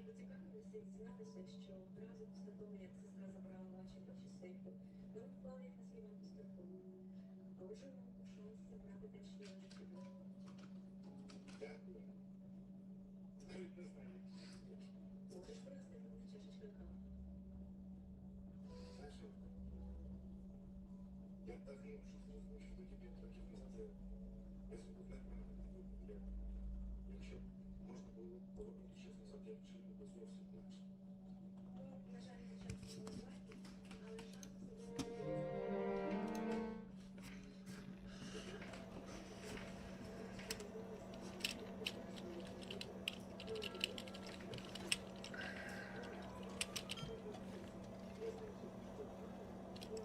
Поцікавилися і дізнатися, що одразу після того, як сестра забрала ваші частинку, ви вклали їх на свій банк телефон. А отже, вам був шанс забрати те, що я вже піду. Дякую. Навіть не знаю. Можеш просто бути чашечка кави. Знаєш, я давно вже зрозумів, що тоді 5 років назад я зробив неправильний вибір. Якщо б можна було повернути час назад, я вчинив би зовсім інакше. Ну, на жаль, час не звати, але шанс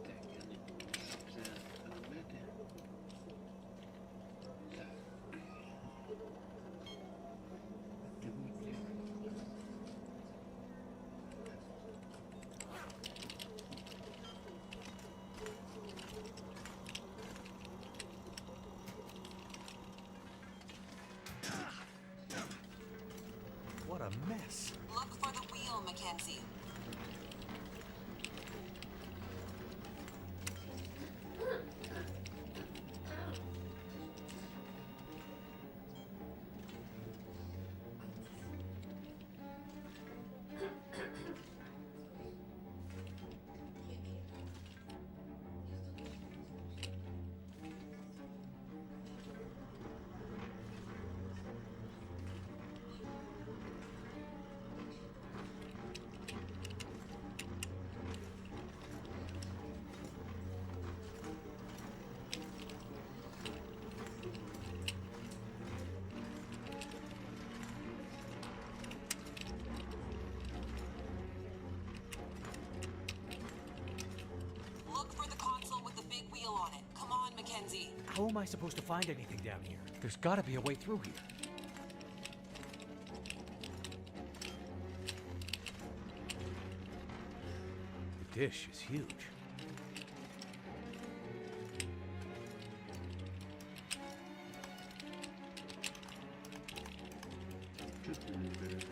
Так, я не можу це робити. Так. Дивіться. What a mess. Look for the wheel, Mackenzie. Look for the console with the big wheel on it. Come on, Mackenzie. How am I supposed to find anything down here? There's gotta be a way through here. The dish is huge. Що ти не береш?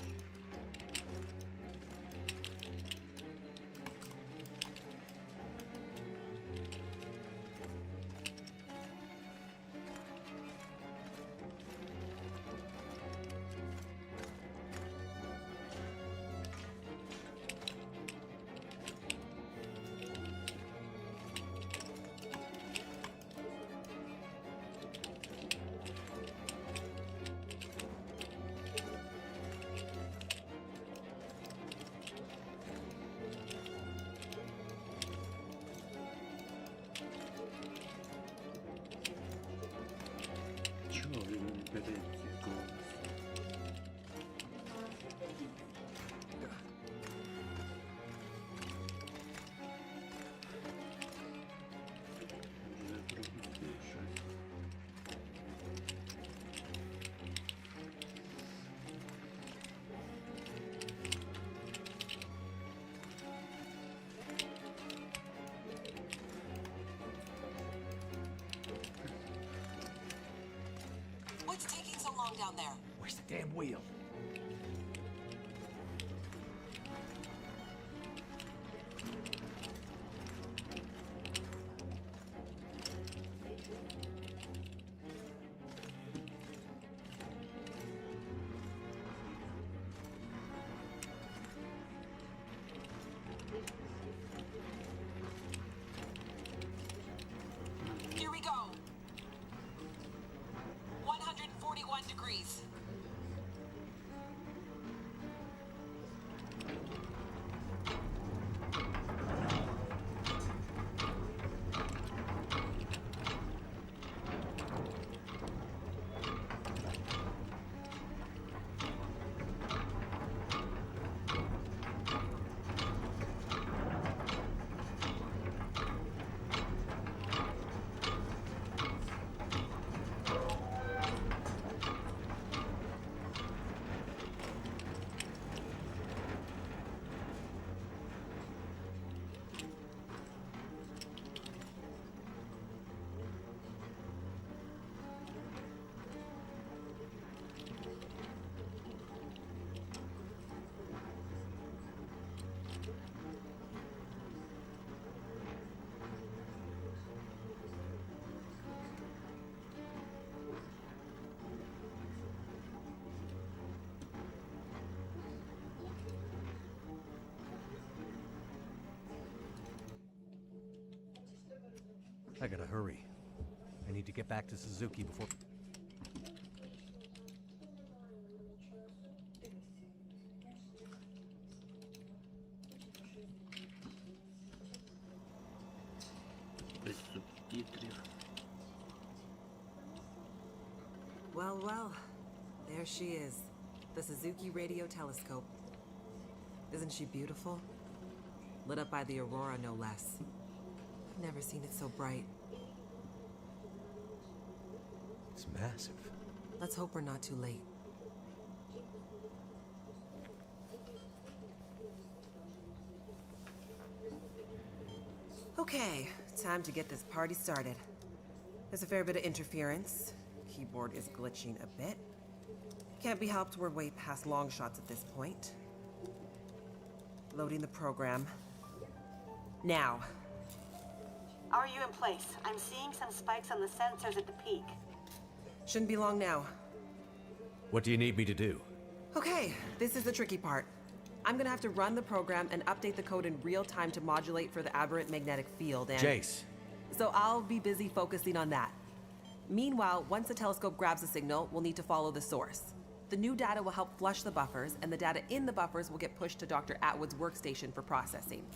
Чого він не бере ці колеса? Вже пропустив щось. What's taking so long down there? Where's the damn wheel? Here we go. 141 degrees. I gotta hurry. I need to get back to Suzuki before... Без субтитрів. Well, well. There she is. The Suzuki radio telescope. Isn't she beautiful? Lit up by the aurora, no less. I've never seen it so bright. It's massive. Let's hope we're not too late. Okay, time to get this party started. There's a fair bit of interference. Keyboard is glitching a bit. Can't be helped, we're way past long shots at this point. Loading the program. Now. Are you in place? I'm seeing some spikes on the sensors at the peak. Shouldn't be long now. What do you need me to do? Okay, this is the tricky part. I'm gonna have to run the program and update the code in real time to modulate for the aberrant magnetic field and... Jace. So I'll be busy focusing on that. Meanwhile, once the telescope grabs a signal, we'll need to follow the source. The new data will help flush the buffers, and the data in the buffers will get pushed to Dr. Atwood's workstation for processing.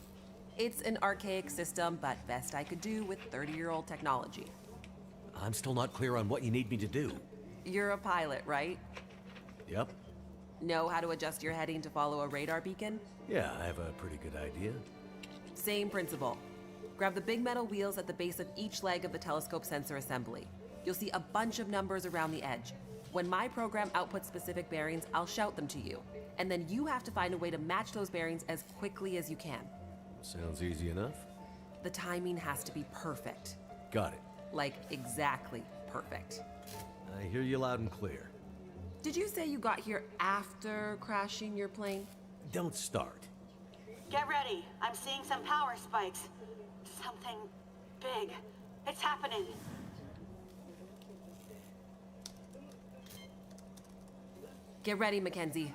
It's an archaic system, but best I could do with 30-year-old technology. I'm still not clear on what you need me to do. You're a pilot, right? Yep. Know how to adjust your heading to follow a radar beacon? Yeah, I have a pretty good idea. Same principle. Grab the big metal wheels at the base of each leg of the telescope sensor assembly. You'll see a bunch of numbers around the edge. When my program outputs specific bearings, I'll shout them to you. And then you have to find a way to match those bearings as quickly as you can. Sounds easy enough. The timing has to be perfect. Got it. Like, exactly perfect. I hear you loud and clear. Did you say you got here after crashing your plane? Don't start. Get ready. I'm seeing some power spikes. Something big. It's happening. Get ready, Mackenzie.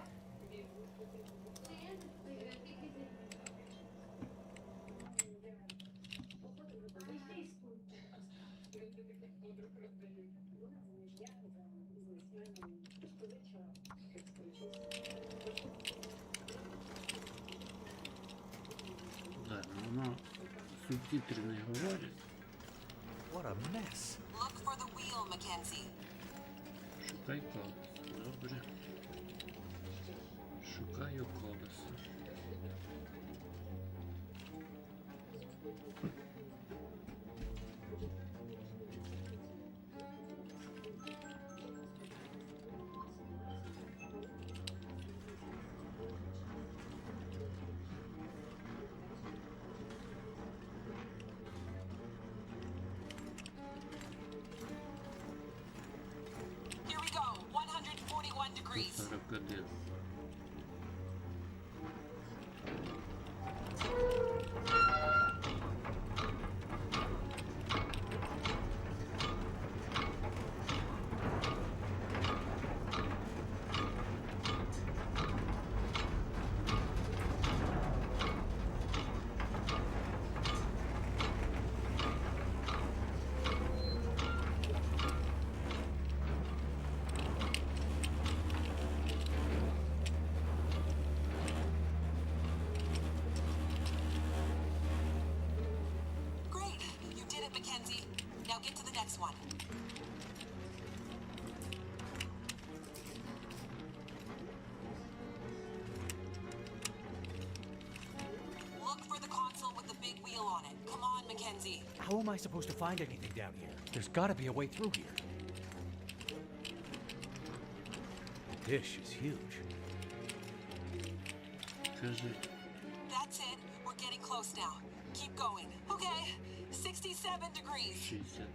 Да, воно субтитри не говорять. What a mess. Look for the wheel, Mackenzie. Шукай колесо. Добре. Шукаю колесо. Here we go, 141 degrees. 41. Great, you did it, Mackenzie. Now get to the next one. Look for the console with the big wheel on it. Come on, Mackenzie. How am I supposed to find anything down here? There's gotta be a way through here. The dish is huge. Кажи, That's it. We're getting close now. Keep going. Okay, 67 degrees. 67.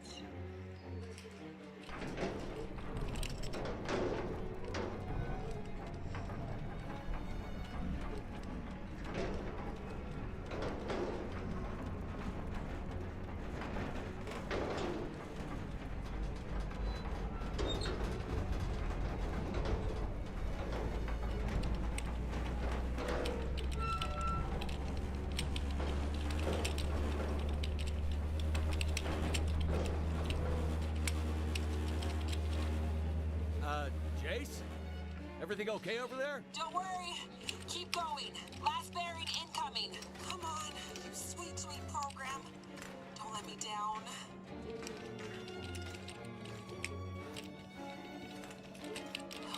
Everything okay over there? Don't worry. Keep going. Last bearing incoming. Come on, you sweet, sweet program. Don't let me down.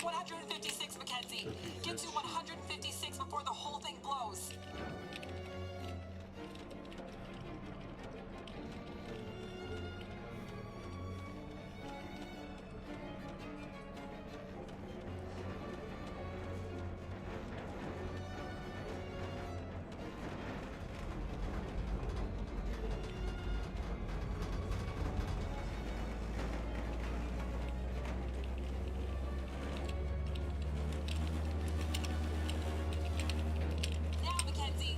"156, Mackenzie. Get to 156 before the whole thing blows." Now, Mackenzie.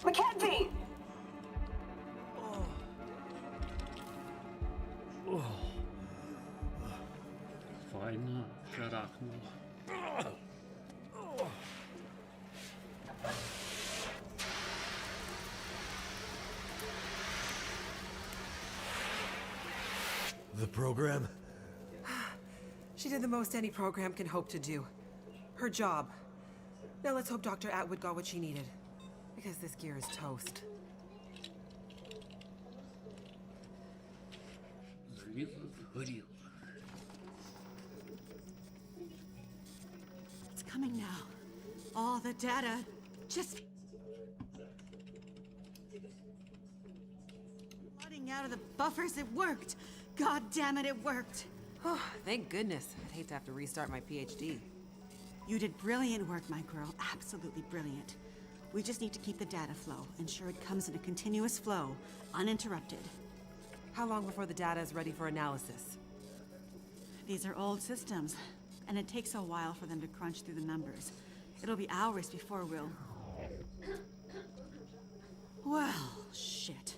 Mackenzie! Feine Verrechnung. The program? She did the most any program can hope to do. Her job. Now let's hope Dr. Atwood got what she needed. Because this gear is toast. Сгорел. It's coming now. All the data just flooding out of the buffers. It worked. God damn it, it worked. Oh, thank goodness. I'd hate to have to restart my PhD. You did brilliant work, my girl. Absolutely brilliant. We just need to keep the data flow, ensure it comes in a continuous flow, uninterrupted. How long before the data is ready for analysis? These are old systems, and it takes a while for them to crunch through the numbers. It'll be hours before we'll... Well, shit.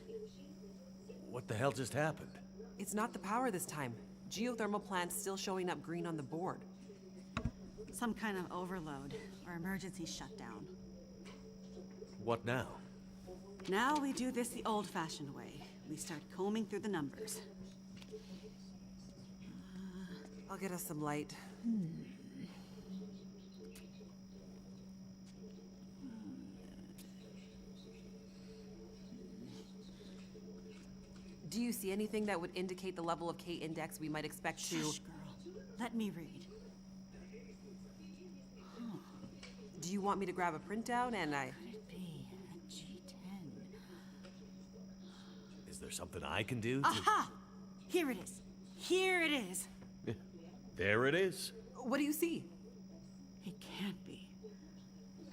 What the hell just happened? It's not the power this time. Geothermal plant's still showing up green on the board. Some kind of overload, or emergency shutdown. What now? Now we do this the old-fashioned way. We start combing through the numbers. I'll get us some light. Do you see anything that would indicate the level of K-index we might expect to... Shush, girl. Let me read. Do you want me to grab a printout and I... Could it be a G10? Is there something I can do to... Aha! Here it is. Here it is. There it is. What do you see? It can't be.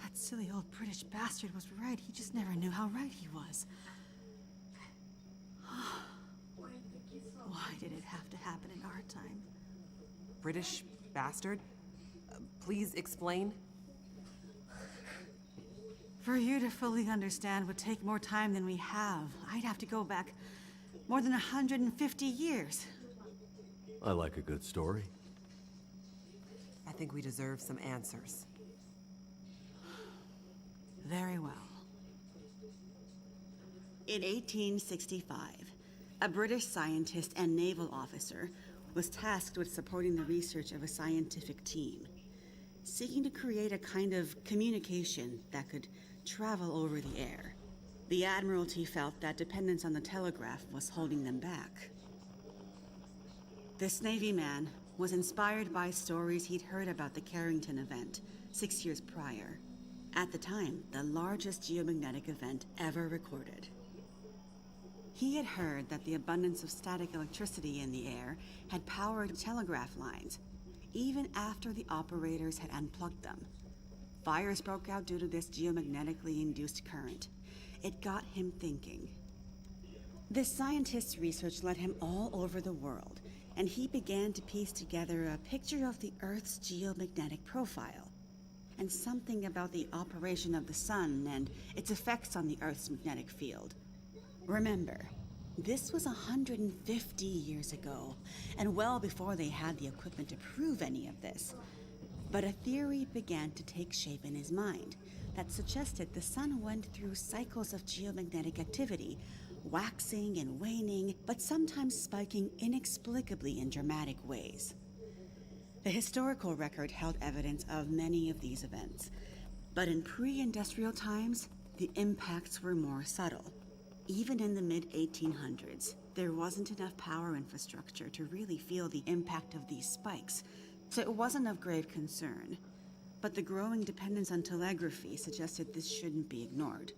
That silly old British bastard was right. He just never knew how right he was. Why did it have to happen in our time? British bastard? Please explain. For you to fully understand would take more time than we have. I'd have to go back more than 150 years. I like a good story. I think we deserve some answers. Very well. In 1865, a British scientist and naval officer was tasked with supporting the research of a scientific team, seeking to create a kind of communication that could travel over the air. The Admiralty felt that dependence on the telegraph was holding them back. This Navy man was inspired by stories he'd heard about the Carrington event 6 years prior. At the time, the largest geomagnetic event ever recorded. He had heard that the abundance of static electricity in the air had powered telegraph lines, even after the operators had unplugged them. Fires broke out due to this geomagnetically induced current. It got him thinking. This scientist's research led him all over the world, and he began to piece together a picture of the Earth's geomagnetic profile, and something about the operation of the sun and its effects on the Earth's magnetic field. Remember, this was 150 years ago, and well before they had the equipment to prove any of this. But a theory began to take shape in his mind that suggested the sun went through cycles of geomagnetic activity waxing and waning, but sometimes spiking inexplicably in dramatic ways. The historical record held evidence of many of these events, but in pre-industrial times, the impacts were more subtle. Even in the mid-1800s, there wasn't enough power infrastructure to really feel the impact of these spikes, so it wasn't of grave concern. But the growing dependence on telegraphy suggested this shouldn't be ignored.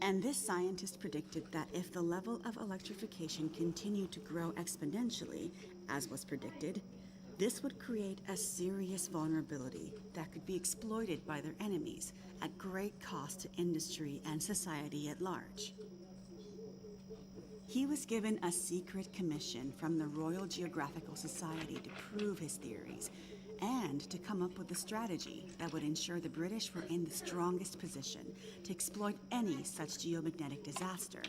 And this scientist predicted that if the level of electrification continued to grow exponentially, as was predicted, this would create a serious vulnerability that could be exploited by their enemies at great cost to industry and society at large. He was given a secret commission from the Royal Geographical Society to prove his theories and to come up with a strategy that would ensure the British were in the strongest position to exploit any such geomagnetic disaster.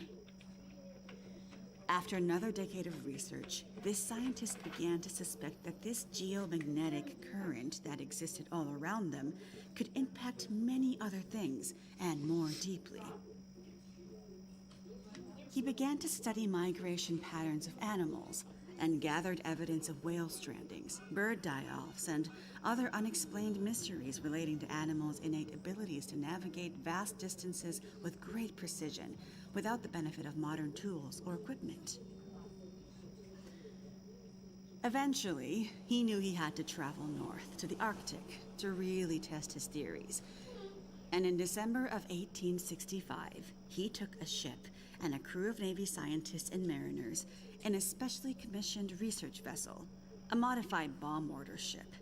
After another decade of research, this scientist began to suspect that this geomagnetic current that existed all around them could impact many other things, and more deeply. He began to study migration patterns of animals and gathered evidence of whale strandings, bird die-offs, and other unexplained mysteries relating to animals' innate abilities to navigate vast distances with great precision without the benefit of modern tools or equipment. Eventually, he knew he had to travel north to the Arctic to really test his theories. And in December of 1865, he took a ship and a crew of Navy scientists and mariners in a specially commissioned research vessel, a modified bomb mortar ship,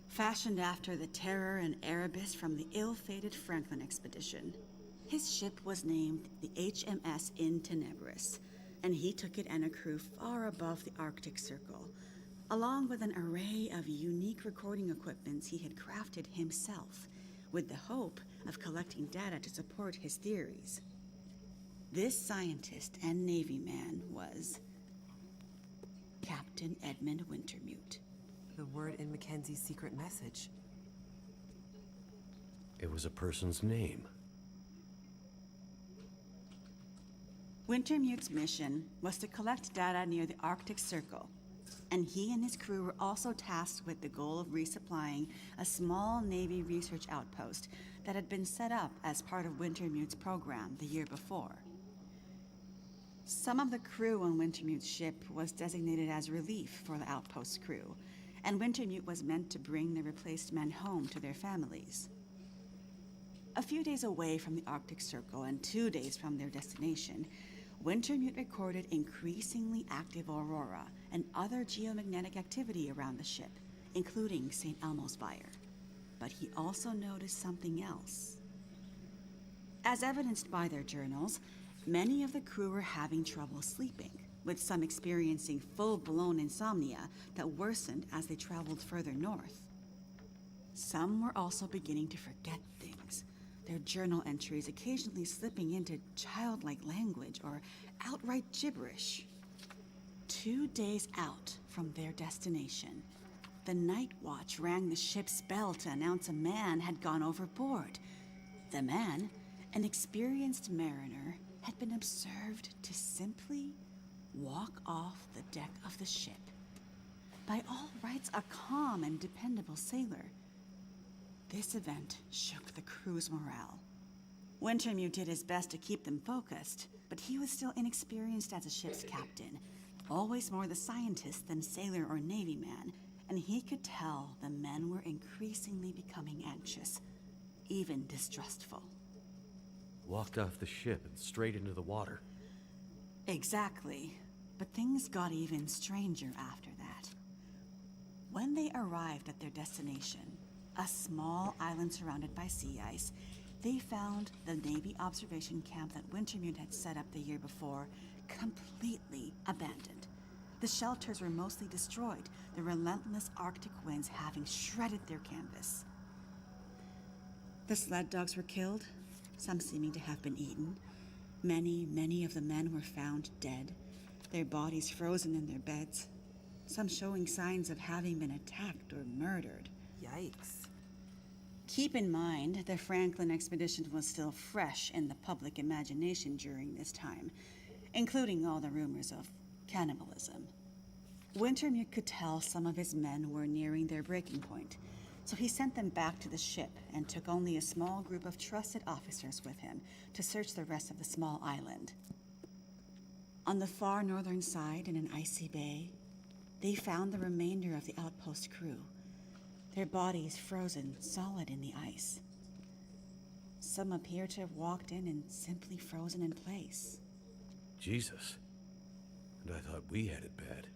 fashioned after the Terror and Erebus from the ill-fated Franklin expedition. His ship was named the HMS In Tenebris, and he took it and a crew far above the Arctic Circle, along with an array of unique recording equipments he had crafted himself, with the hope of collecting data to support his theories. This scientist and Navy man was Captain Edmund Wintermute. The word in Mackenzie's secret message. It was a person's name. Wintermute's mission was to collect data near the Arctic Circle, and he and his crew were also tasked with the goal of resupplying a small Navy research outpost that had been set up as part of Wintermute's program the year before. Some of the crew on Wintermute's ship was designated as relief for the outpost crew, and Wintermute was meant to bring the replaced men home to their families. A few days away from the Arctic Circle and 2 days from their destination, Wintermute recorded increasingly active aurora and other geomagnetic activity around the ship, including St. Elmo's Fire. But he also noticed something else. As evidenced by their journals, many of the crew were having trouble sleeping, with some experiencing full-blown insomnia that worsened as they traveled further north. Some were also beginning to forget things, their journal entries occasionally slipping into childlike language or outright gibberish. 2 days out from their destination, the night watch rang the ship's bell to announce a man had gone overboard. The man, an experienced mariner, had been observed to simply walk off the deck of the ship. By all rights, a calm and dependable sailor. This event shook the crew's morale. Wintermute did his best to keep them focused, but he was still inexperienced as a ship's captain, always more the scientist than sailor or Navy man, and he could tell the men were increasingly becoming anxious, even distrustful. Walked off the ship and straight into the water. Exactly, but things got even stranger after that. When they arrived at their destination, a small island surrounded by sea ice, they found the Navy observation camp that Wintermute had set up the year before completely abandoned. The shelters were mostly destroyed, the relentless Arctic winds having shredded their canvas. The sled dogs were killed, some seeming to have been eaten. Many of the men were found dead, their bodies frozen in their beds, some showing signs of having been attacked or murdered. Yikes. Keep in mind, the Franklin expedition was still fresh in the public imagination during this time, including all the rumors of cannibalism. Wintermute could tell some of his men were nearing their breaking point, so he sent them back to the ship and took only a small group of trusted officers with him to search the rest of the small island. On the far northern side, in an icy bay, they found the remainder of the outpost crew, their bodies frozen solid in the ice. Some appear to have walked in and simply frozen in place. Jesus. And I thought we had it bad.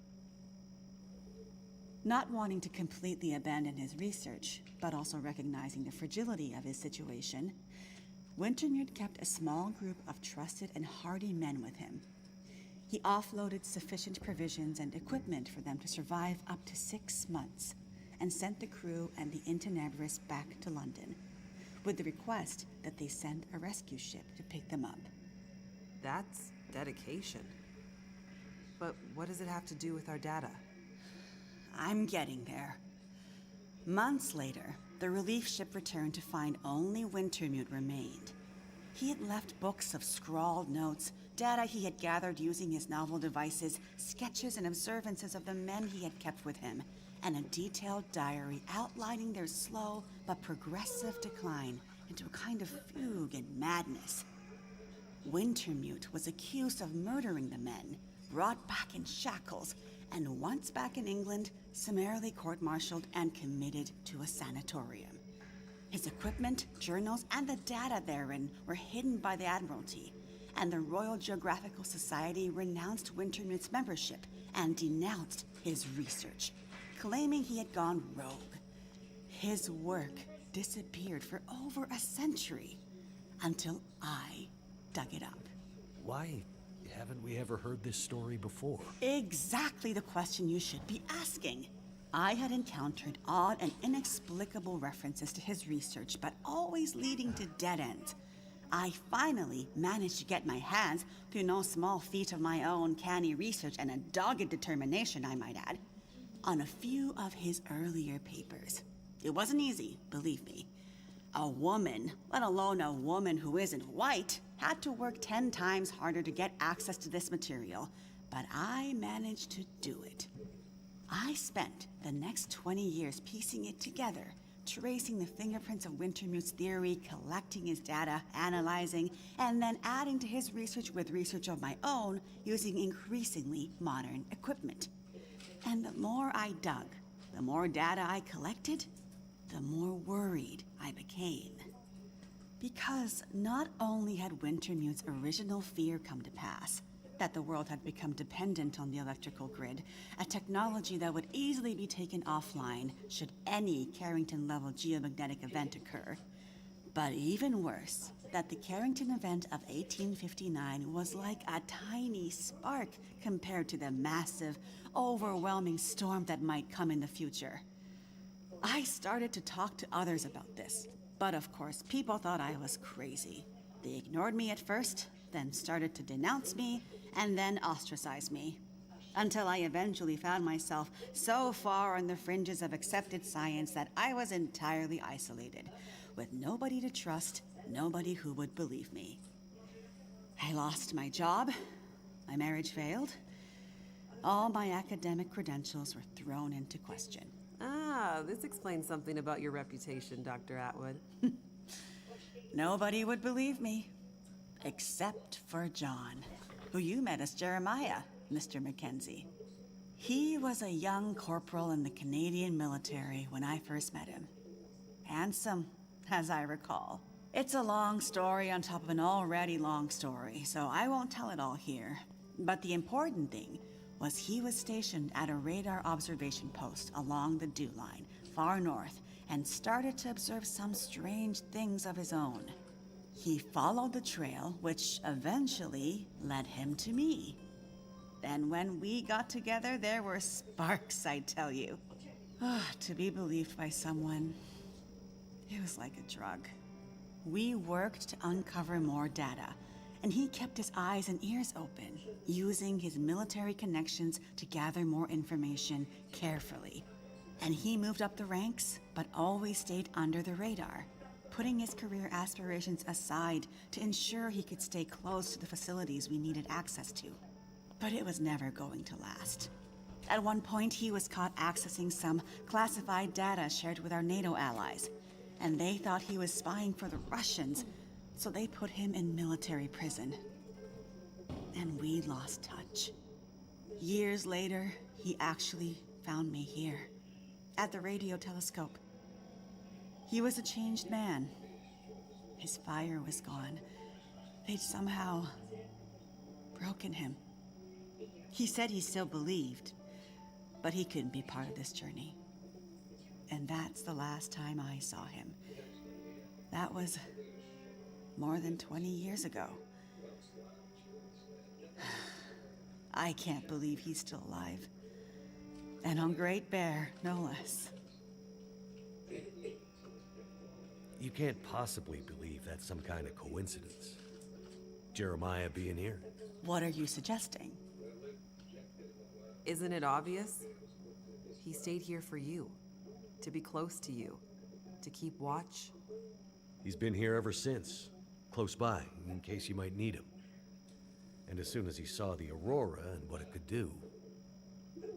Not wanting to completely abandon his research, but also recognizing the fragility of his situation, Wintermute kept a small group of trusted and hardy men with him. He offloaded sufficient provisions and equipment for them to survive up to 6 months, and sent the crew and the Intenebris back to London, with the request that they send a rescue ship to pick them up. That's dedication. But what does it have to do with our data? I'm getting there. Months later, the relief ship returned to find only Wintermute remained. He had left books of scrawled notes, data he had gathered using his novel devices, sketches and observances of the men he had kept with him, and a detailed diary outlining their slow but progressive decline into a kind of fugue and madness. Wintermute was accused of murdering the men, brought back in shackles, and once back in England, summarily court-martialed and committed to a sanatorium. His equipment, journals, and the data therein were hidden by the Admiralty, and the Royal Geographical Society renounced Wintermute's membership and denounced his research, claiming he had gone rogue. His work disappeared for over a century, until I dug it up. Why haven't we ever heard this story before? Exactly the question you should be asking. I had encountered odd and inexplicable references to his research, but always leading to dead ends. I finally managed to get my hands, through no small feat of my own canny research and a dogged determination, I might add, on a few of his earlier papers. It wasn't easy, believe me. A woman, let alone a woman who isn't white, had to work 10 times harder to get access to this material, but I managed to do it. I spent the next 20 years piecing it together, tracing the fingerprints of Wintermute's theory, collecting his data, analyzing, and then adding to his research with research of my own using increasingly modern equipment. And the more I dug, the more data I collected, the more worried I became. Because not only had Wintermute's original fear come to pass, that the world had become dependent on the electrical grid, a technology that would easily be taken offline should any Carrington-level geomagnetic event occur, but even worse, that the Carrington event of 1859 was like a tiny spark compared to the massive, overwhelming storm that might come in the future. I started to talk to others about this, but of course, people thought I was crazy. They ignored me at first, then started to denounce me, and then ostracize me, until I eventually found myself so far on the fringes of accepted science that I was entirely isolated, with nobody to trust, nobody who would believe me. I lost my job, my marriage failed, all my academic credentials were thrown into question. Ah, this explains something about your reputation, Dr. Atwood. Nobody would believe me, except for John, who you met as Jeremiah, Mr. Mackenzie. He was a young corporal in the Canadian military when I first met him. Handsome, as I recall. It's a long story on top of an already long story, so I won't tell it all here. But the important thing was he was stationed at a radar observation post along the Dew Line, far north, and started to observe some strange things of his own. He followed the trail, which eventually led him to me. Then when we got together, there were sparks, I tell you. To be believed by someone, it was like a drug. We worked to uncover more data, and he kept his eyes and ears open, using his military connections to gather more information carefully. And he moved up the ranks, but always stayed under the radar, putting his career aspirations aside to ensure he could stay close to the facilities we needed access to. But it was never going to last. At one point, he was caught accessing some classified data shared with our NATO allies, and they thought he was spying for the Russians, so they put him in military prison. And we lost touch. Years later, he actually found me here, at the radio telescope. He was a changed man. His fire was gone. They'd somehow broken him. He said he still believed, but he couldn't be part of this journey. And that's the last time I saw him. That was more than 20 years ago. I can't believe he's still alive. And on Great Bear, no less. You can't possibly believe that's some kind of coincidence. Jeremiah being here. What are you suggesting? Isn't it obvious? He stayed here for you, to be close to you, to keep watch. He's been here ever since, close by, in case you might need him. And as soon as he saw the Aurora and what it could do,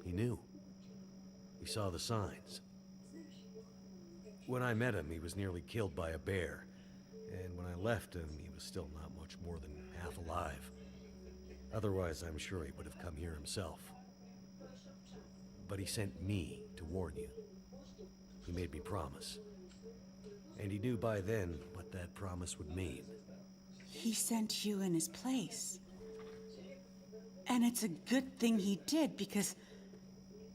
he knew. He saw the signs. When I met him, he was nearly killed by a bear. And when I left him, he was still not much more than half alive. Otherwise, I'm sure he would have come here himself. But he sent me to warn you. He made me promise. And he knew by then what that promise would mean. He sent you in his place. And it's a good thing he did, because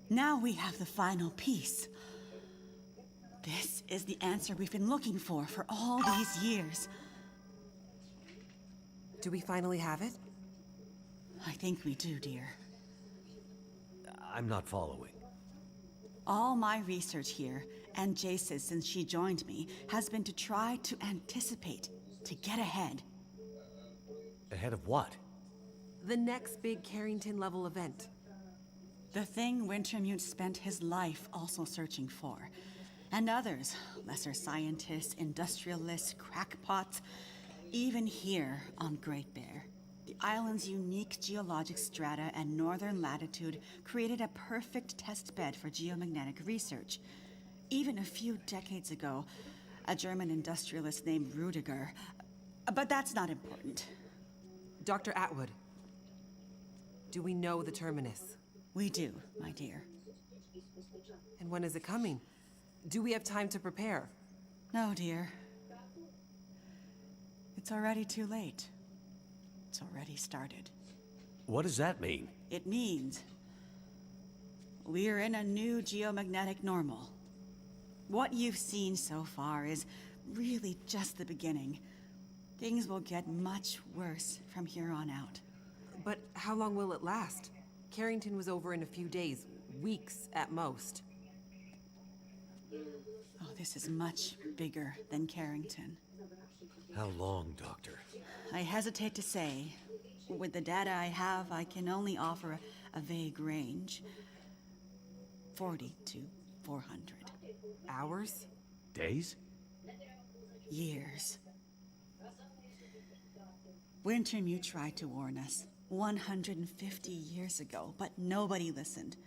now we have the final piece. This is the answer we've been looking for all these years. Do we finally have it? I think we do, dear. I'm not following. All my research here, and Jace's since she joined me, has been to try to anticipate, to get ahead. Ahead of what? The next big Carrington-level event. The thing Wintermute spent his life also searching for. And others, lesser scientists, industrialists, crackpots, even here on Great Bear. The island's unique geologic strata and northern latitude created a perfect test bed for geomagnetic research. Even a few decades ago, a German industrialist named Rudiger. But that's not important. Dr. Atwood, do we know the terminus? We do, my dear. And when is it coming? Do we have time to prepare? No, dear. It's already too late. It's already started. What does that mean? It means we're in a new geomagnetic normal. What you've seen so far is really just the beginning. Things will get much worse from here on out. But how long will it last? Carrington was over in a few days, weeks at most. Oh, this is much bigger than Carrington. How long, Doctor? I hesitate to say. With the data I have, I can only offer a vague range. 40 to 400. Hours? Days? Years. Wintermute tried to warn us 150 years ago, but nobody listened.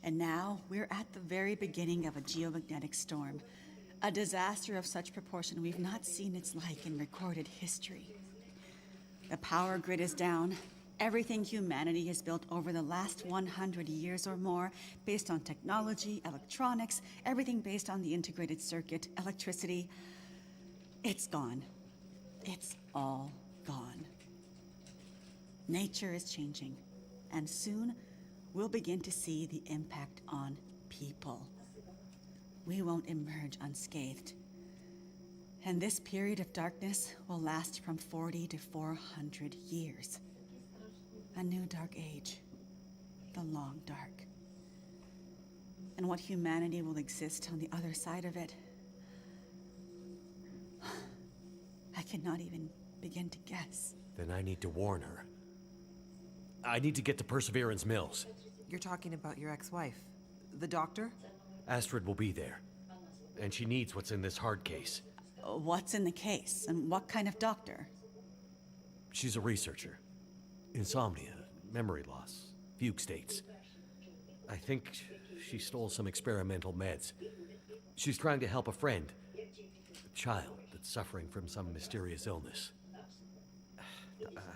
And now we're at the very beginning of a geomagnetic storm. A disaster of such proportion we've not seen its like in recorded history. The power grid is down. Everything humanity has built over the last 100 years or more, based on technology, electronics, everything based on the integrated circuit, electricity, it's gone. It's all gone. Nature is changing, and soon we'll begin to see the impact on people. We won't emerge unscathed. And this period of darkness will last from 40 to 400 years. A new dark age. The long dark. And what humanity will exist on the other side of it, I cannot even begin to guess. Then I need to warn her. I need to get to Perseverance Mills. You're talking about your ex-wife, the doctor? Astrid will be there. And she needs what's in this hard case. What's in the case, and what kind of doctor? She's a researcher. Insomnia, memory loss, fugue states. I think she stole some experimental meds. She's trying to help a friend, a child that's suffering from some mysterious illness.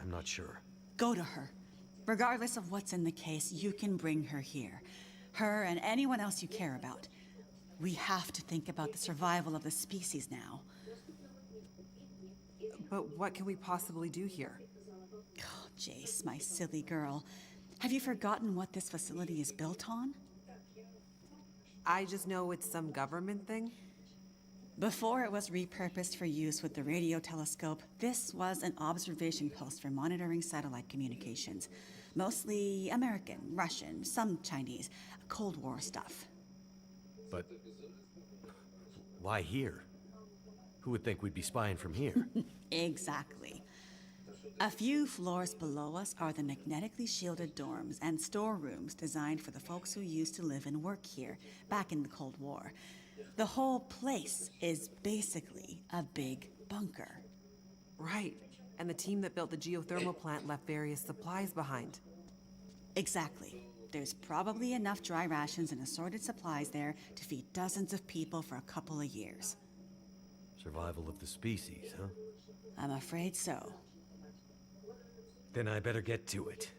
I'm not sure. Go to her. Regardless of what's in the case, you can bring her here. Her and anyone else you care about. We have to think about the survival of the species now. But what can we possibly do here? Oh, Jace, my silly girl. Have you forgotten what this facility is built on? I just know it's some government thing. Before it was repurposed for use with the radio telescope, this was an observation post for monitoring satellite communications. Mostly American, Russian, some Chinese, Cold War stuff. But why here? Who would think we'd be spying from here? Exactly. A few floors below us are the magnetically shielded dorms and storerooms designed for the folks who used to live and work here back in the Cold War. The whole place is basically a big bunker. Right. And the team that built the geothermal plant left various supplies behind. Exactly. There's probably enough dry rations and assorted supplies there to feed dozens of people for a couple of years. Survival of the species, huh? I'm afraid so. Then I better get to it.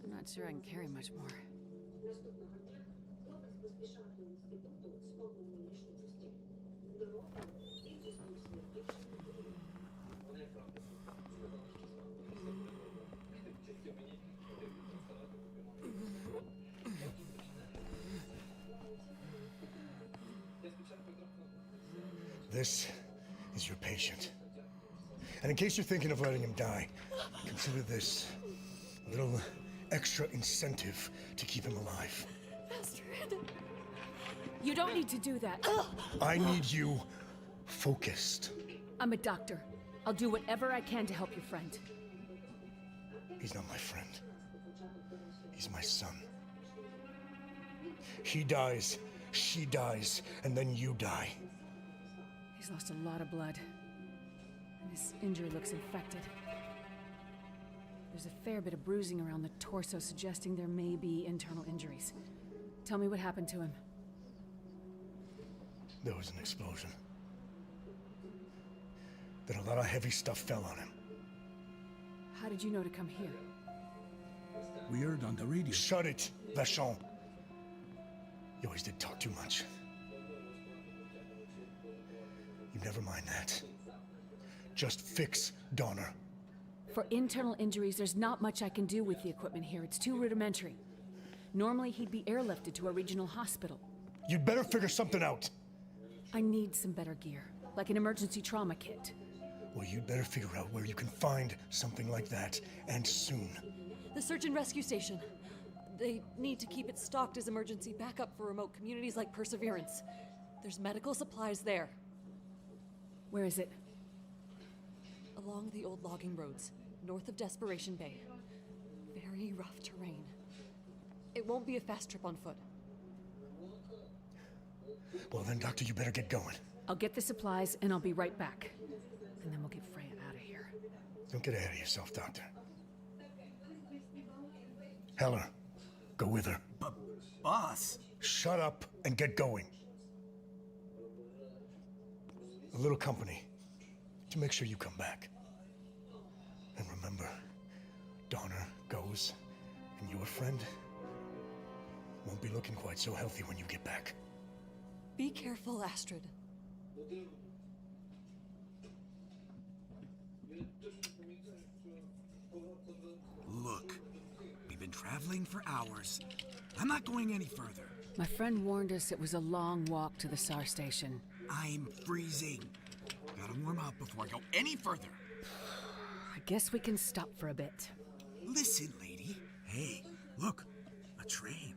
I'm not sure I can carry much more. Наступного дня хлопець поспішав до інституту з повною рішучості. Дорогою він зіткнувся з дівчиною. Вона і правда сказала, що з вами тільки мені потрібно ставати Я спочатку трохи This is your patient. And in case you're thinking of letting him die, consider this a little extra incentive to keep him alive. Astrid! You don't need to do that. I need you focused. I'm a doctor. I'll do whatever I can to help your friend. He's not my friend. He's my son. He dies, she dies, and then you die. He's lost a lot of blood. And his injury looks infected. There's a fair bit of bruising around the torso, suggesting there may be internal injuries. Tell me what happened to him. There was an explosion. Then a lot of heavy stuff fell on him. How did you know to come here? We heard on the radio. Shut it, Vachon. You always did talk too much. You never mind that. Just fix Donner. For internal injuries, there's not much I can do with the equipment here. It's too rudimentary. Normally, he'd be airlifted to a regional hospital. You'd better figure something out. I need some better gear, like an emergency trauma kit. Well, you'd better figure out where you can find something like that, and soon. The search and rescue station. They need to keep it stocked as emergency backup for remote communities like Perseverance. There's medical supplies there. Where is it? Along the old logging roads, north of Desperation Bay. Very rough terrain. It won't be a fast trip on foot. Well then, Doctor, you better get going. I'll get the supplies and I'll be right back. And then we'll get Freya out of here. Don't get ahead of yourself, Doctor. Heller, go with her. But, boss! Shut up and get going. A little company to make sure you come back. And remember, Donner goes, and your friend won't be looking quite so healthy when you get back. Be careful, Astrid. Look, we've been traveling for hours. I'm not going any further. My friend warned us it was a long walk to the SAR station. I'm freezing. Gotta warm up before I go any further. I guess we can stop for a bit. Listen, lady. Hey, look, a train.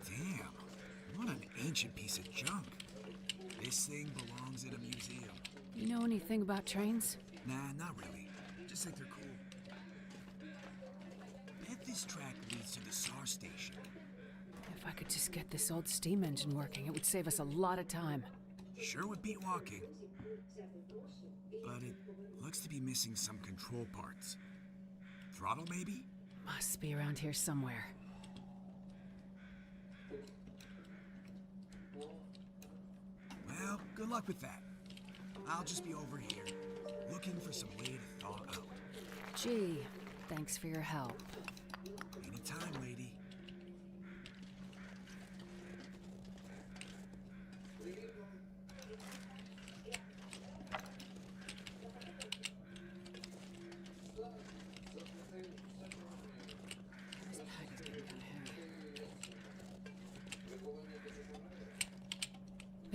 Damn, what an ancient piece of junk. This thing belongs in a museum. You know anything about trains? Nah, not really. Just think they're cool. Bet this track leads to the SAR station. If I could just get this old steam engine working, it would save us a lot of time. Sure would beat walking. But it looks to be missing some control parts. Throttle, maybe? Must be around here somewhere. Well, good luck with that. I'll just be over here, looking for some way to thaw out. Gee, thanks for your help. Anytime, lady.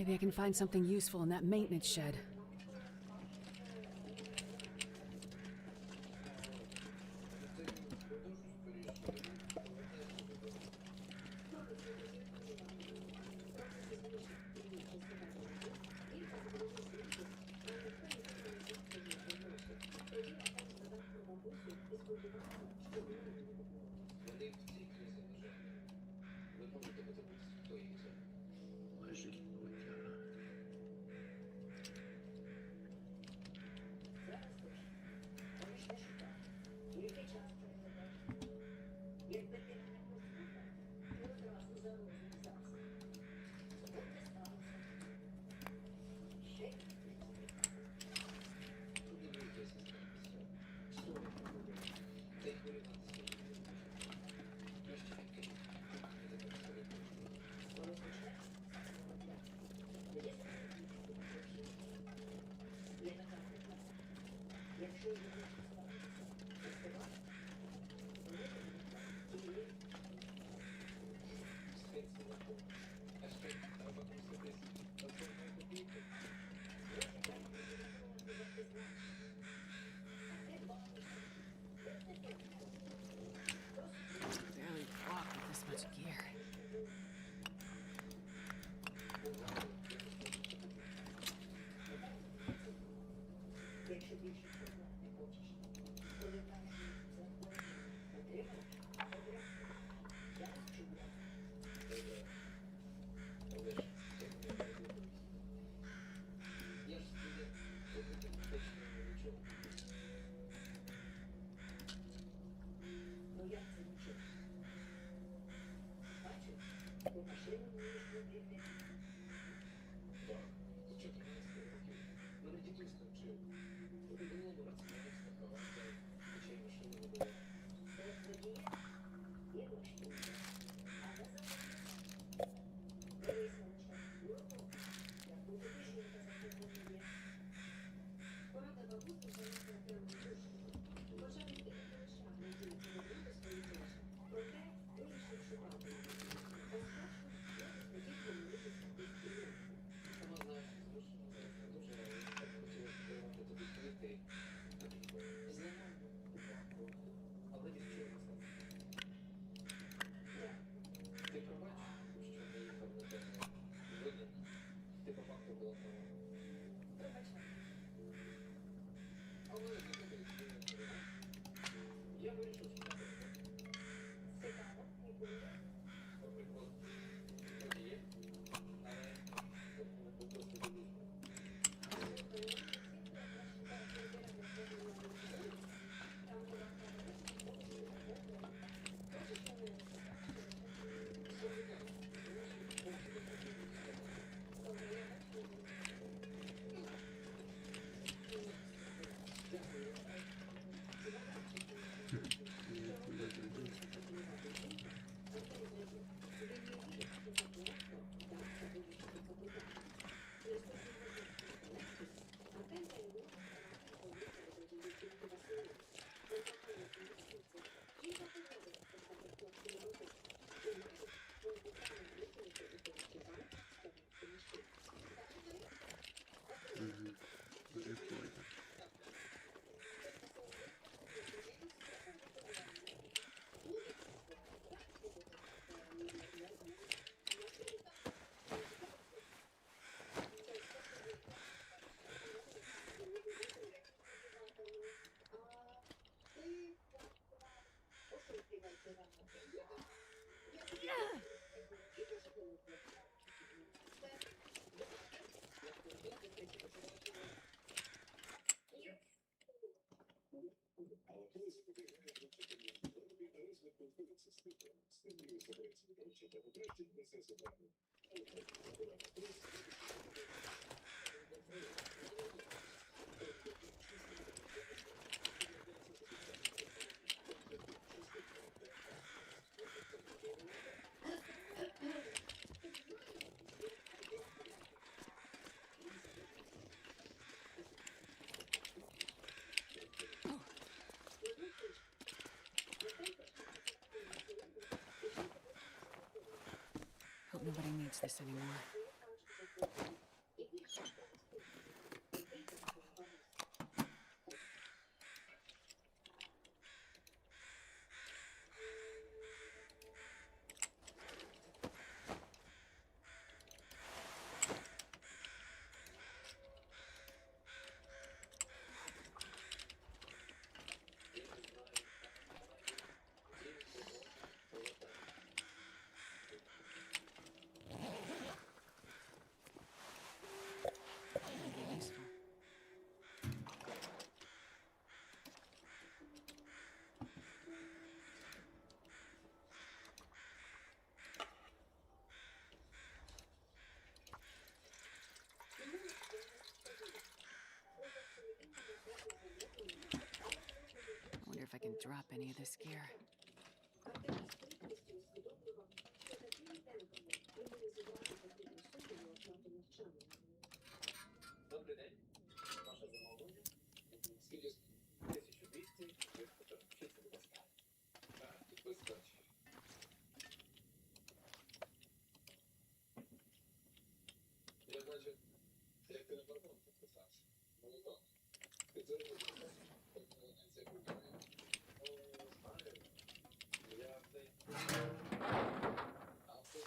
Maybe I can find something useful in that maintenance shed. Лежить потяга. Якби ти мене послухав, ти одразу залишився. От не сталося. Ще й якщо його Barely walk with this much gear. якщо більше проблем не хочеш, коли маєш отримав, я розчую. Ну як це нічого? Бачу, у машину вмієш водити. Мене дідусь навчив. Коли було 20 років, спакувався, хоча й машину не було. От водіє і влаштує. А не забудь. Дивися лише дорогу, яку тобі жінка запропонує. Порада бабусі залишила прямо в душу. Вважаю, ти не лишав надію повернути свої гроші. Проте вирішив шукати. Та спершу я хотів помилитися без клієнта. Сама знаєш, зрушено зараз не дуже, але так хотілося подарувати тобі квіти. Знайомі, але відчули це. Ти пробач, що не їхав на тебе винен. Ти по факту була права. Пробачай. Але я не буду відповідати. Я вирішив шукати. Цікаво, ніколи. Наприклад, вроді є, але це не просто дідусь. Прикольно. Hope nobody needs this anymore. can drop any of this gear. Автомат з швидкістю усвідомлював, що такими темпами йому не зібрати потрібну суму на оплату навчання. Добрий день. Ваше замовлення? Скільки? 1200. Вчіться, будь ласка. Так, підписка. Я бачу, як ти на балкон підписався. Ну, так. Ти це робиш? Це культура. Ну, знаю. Я цей... А це...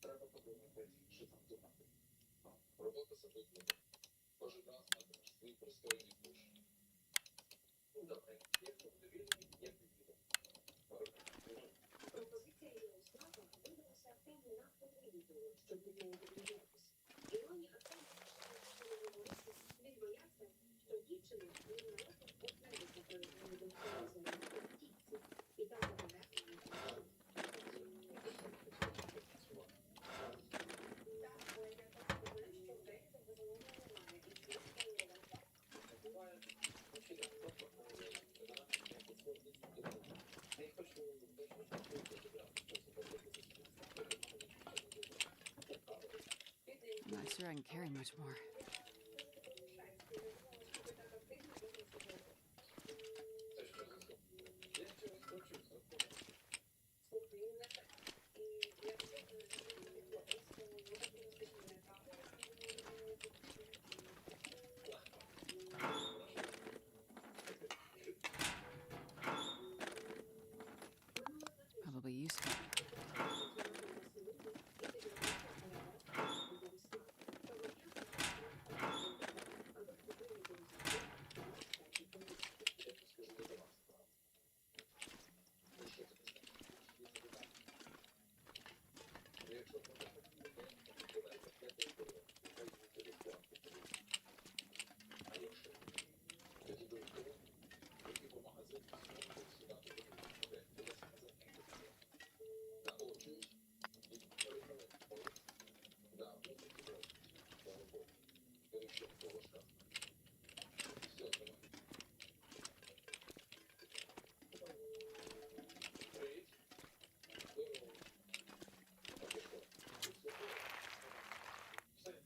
Треба подумати, що там думати. Робота садить. Кожен раз матимеш свій пристойний душ. Ну, добре, якщо буде вільний, я підійду. Пропозиція Ярослава видалася Артему надто вигідною, щоб від неї відмовлятись. Ілоні Артем почали говорити, він боявся, що дівчина ненароком опиниться перед ним до стійці, і там повернеться на Так, бо я так думаю, що в деяких безумовно немає, і всі стали Буває, вчитель просто говорить, що до нас не підходить. Я хочу дещо розібрати, що I'm not sure I can carry much more. Probably useful.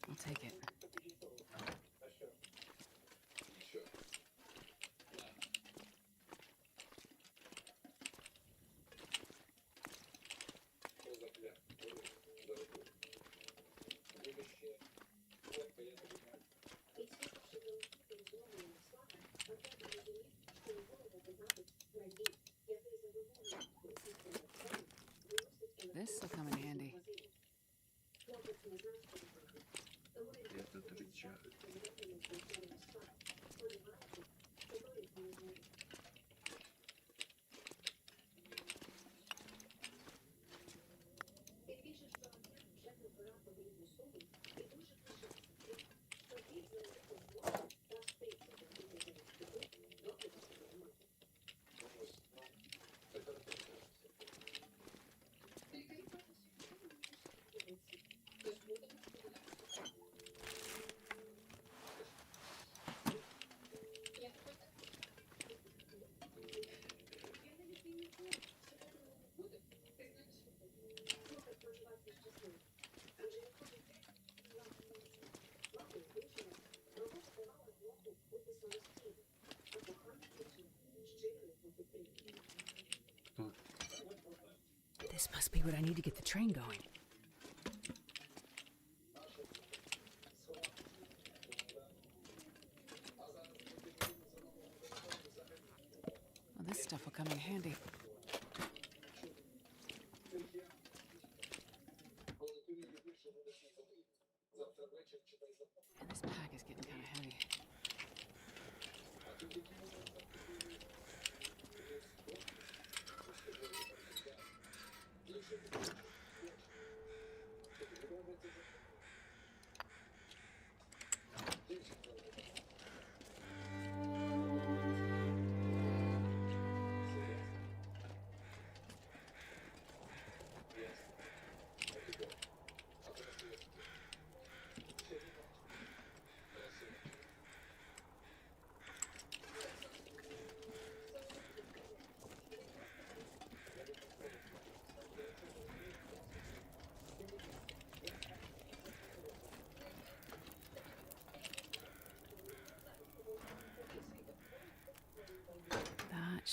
I'll take it. This'll come in handy. Где-то трещат. Тим більше, що Артем вже набирав потрібну суму і дуже пишався тим, що він знайшов змогу та встигся закрити інститут до підготовлення. This must be what I need to get the train going. Well, this stuff will come in handy. And this pack is getting kind of heavy.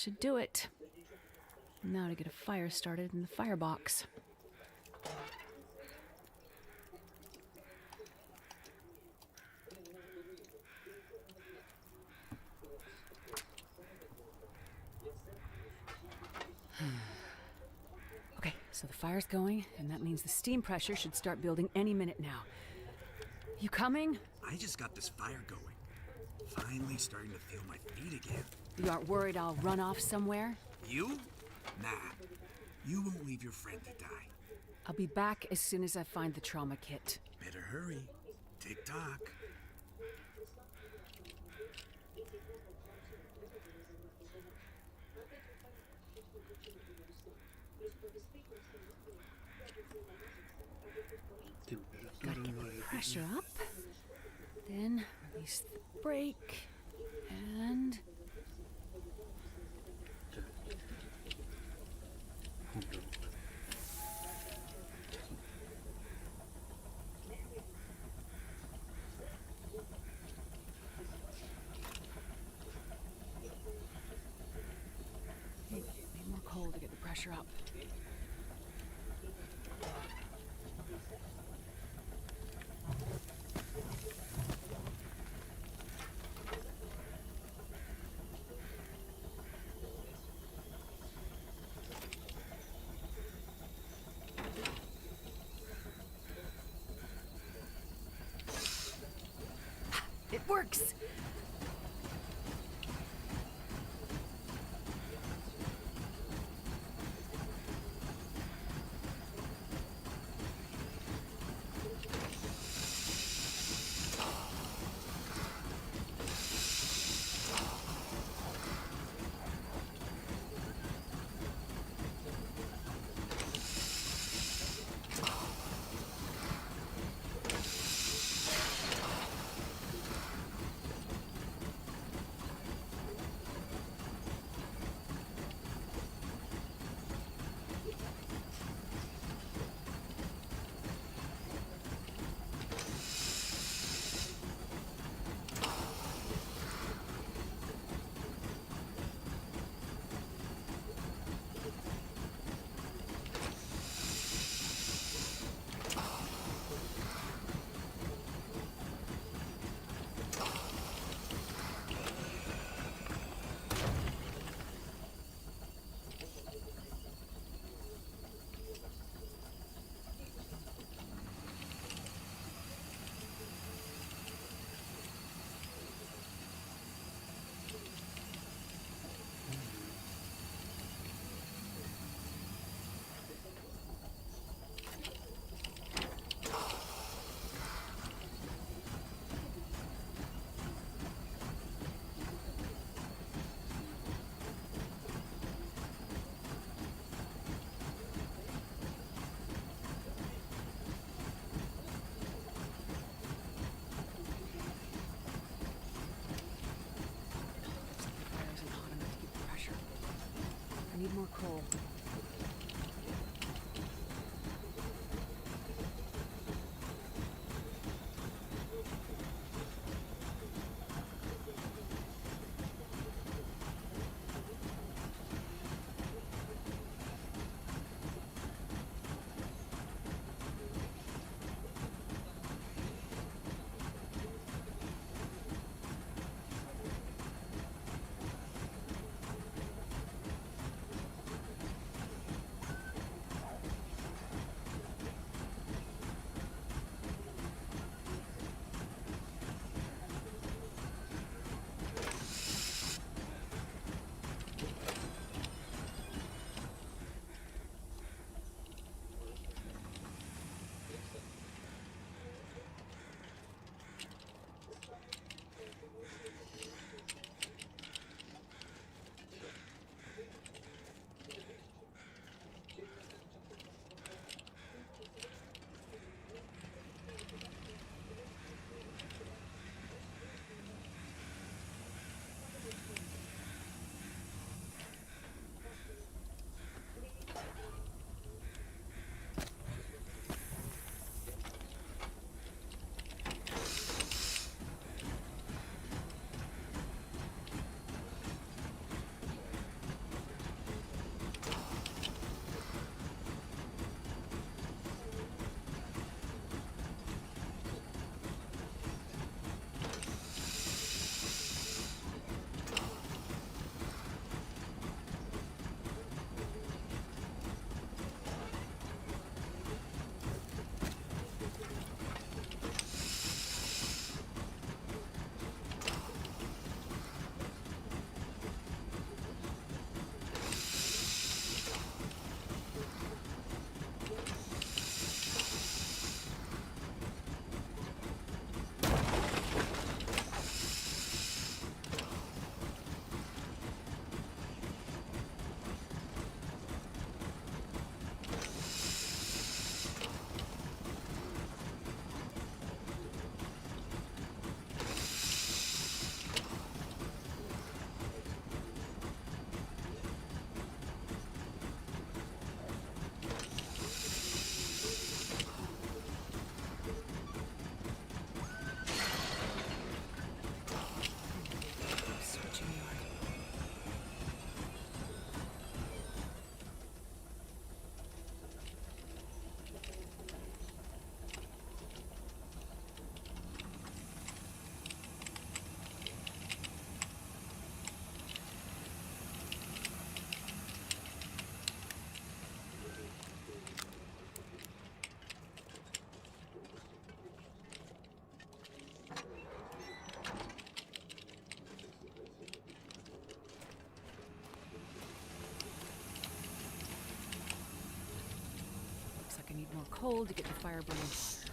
should do it. Now to get a fire started in the firebox. Okay, so the fire's going, and that means the steam pressure should start building any minute now. You coming? I just got this fire going. Finally starting to feel my feet again. You aren't worried I'll run off somewhere? You? Nah. You won't leave your friend to die. I'll be back as soon as I find the trauma kit. Better hurry. Tick-tock. Gotta get the pressure up. Then release the brake. And... need more coal to get the pressure up. It works! I need more coal to get the fire burning hotter.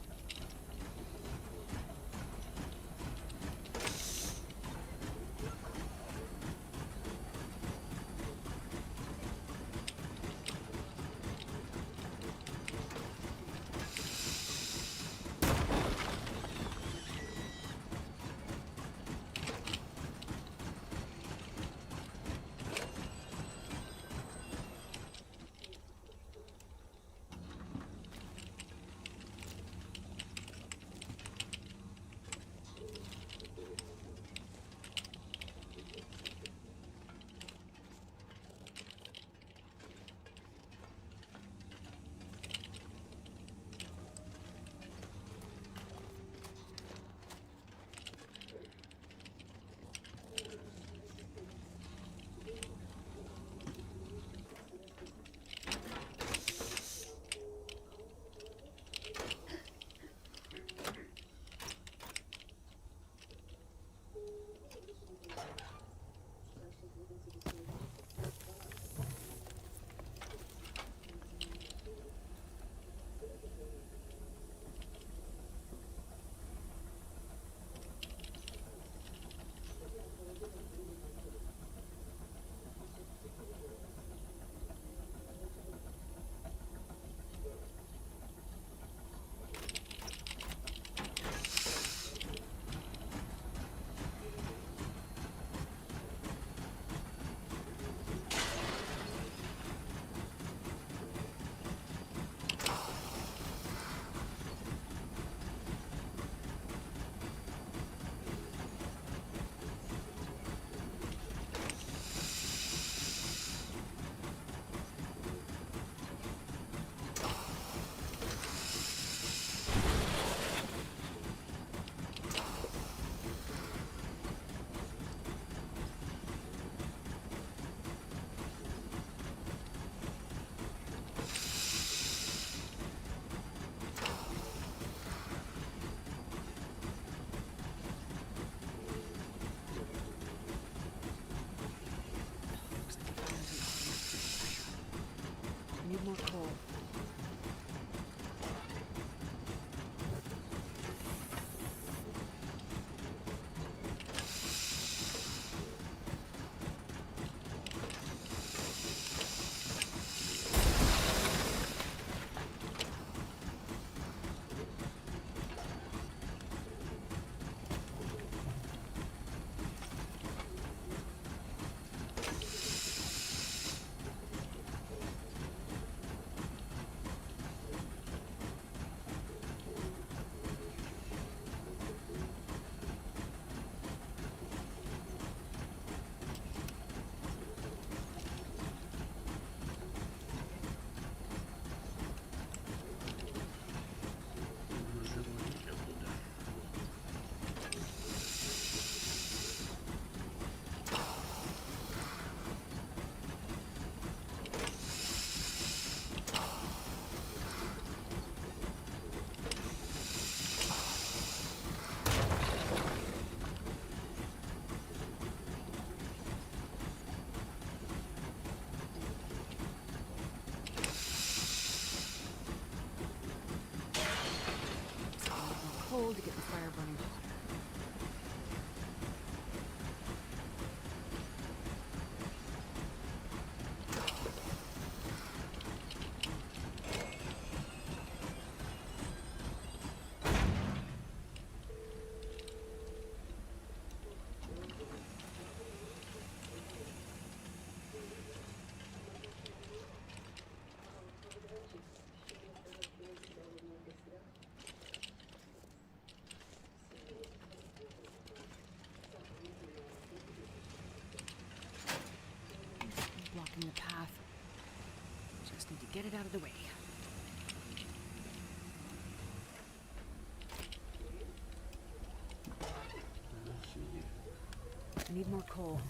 I need more coal. Coal to get the fire burning hotter. Blocking the path. Just need to get it out of the way. I need more coal.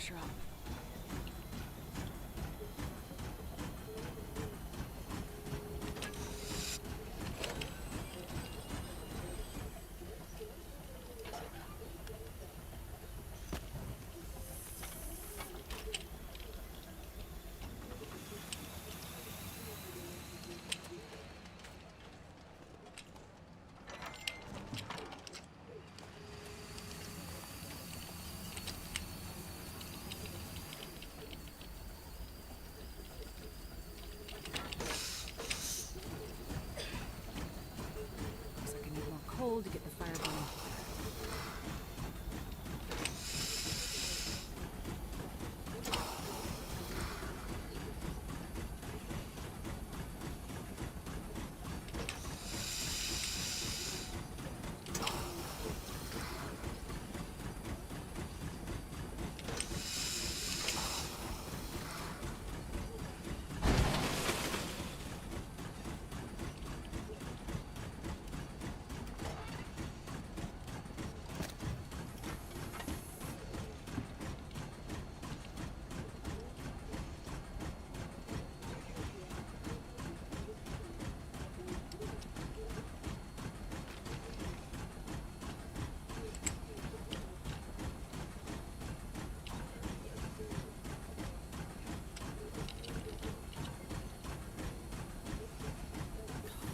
pressure up. Looks like I need more coal to get the fire burning.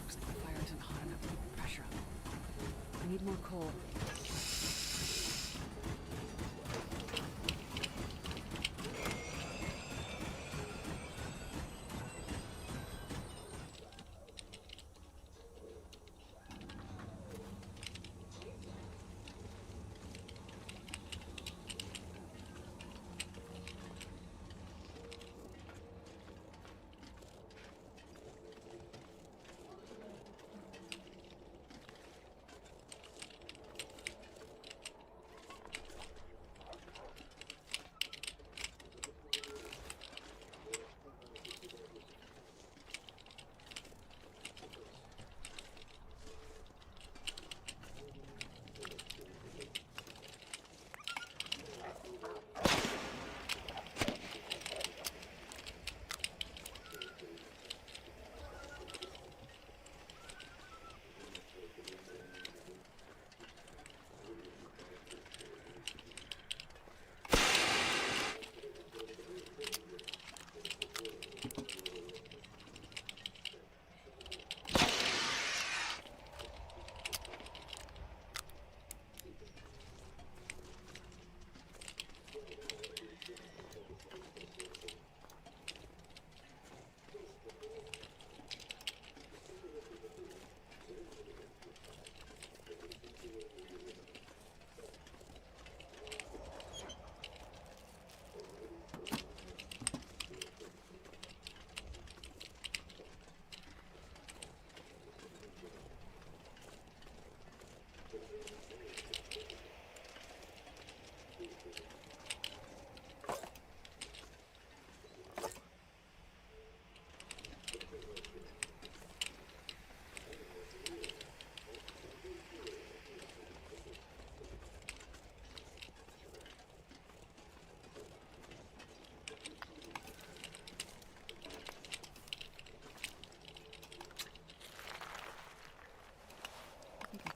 Looks like the fire isn't hot enough to keep the pressure up. I need more coal.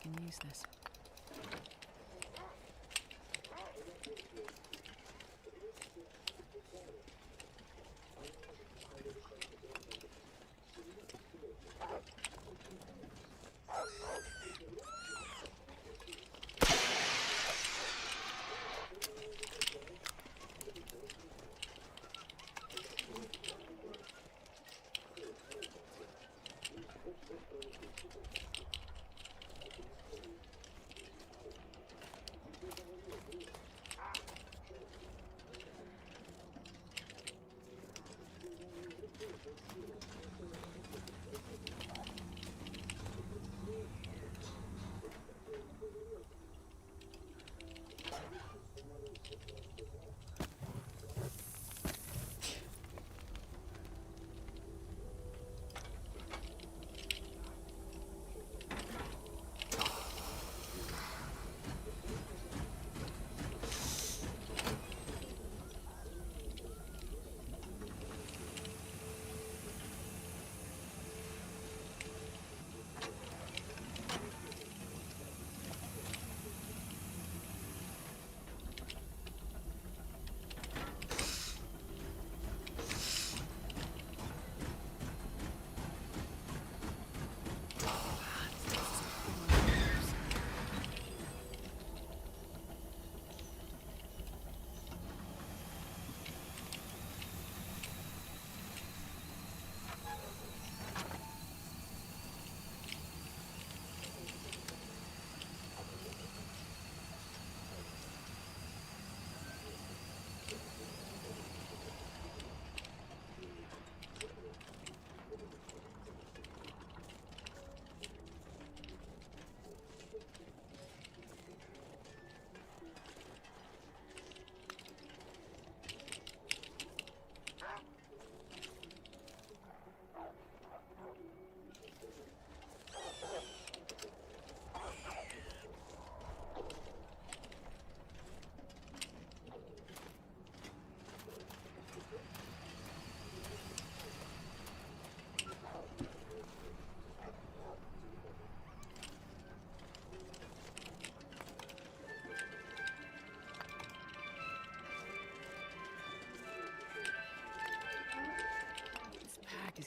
can use this.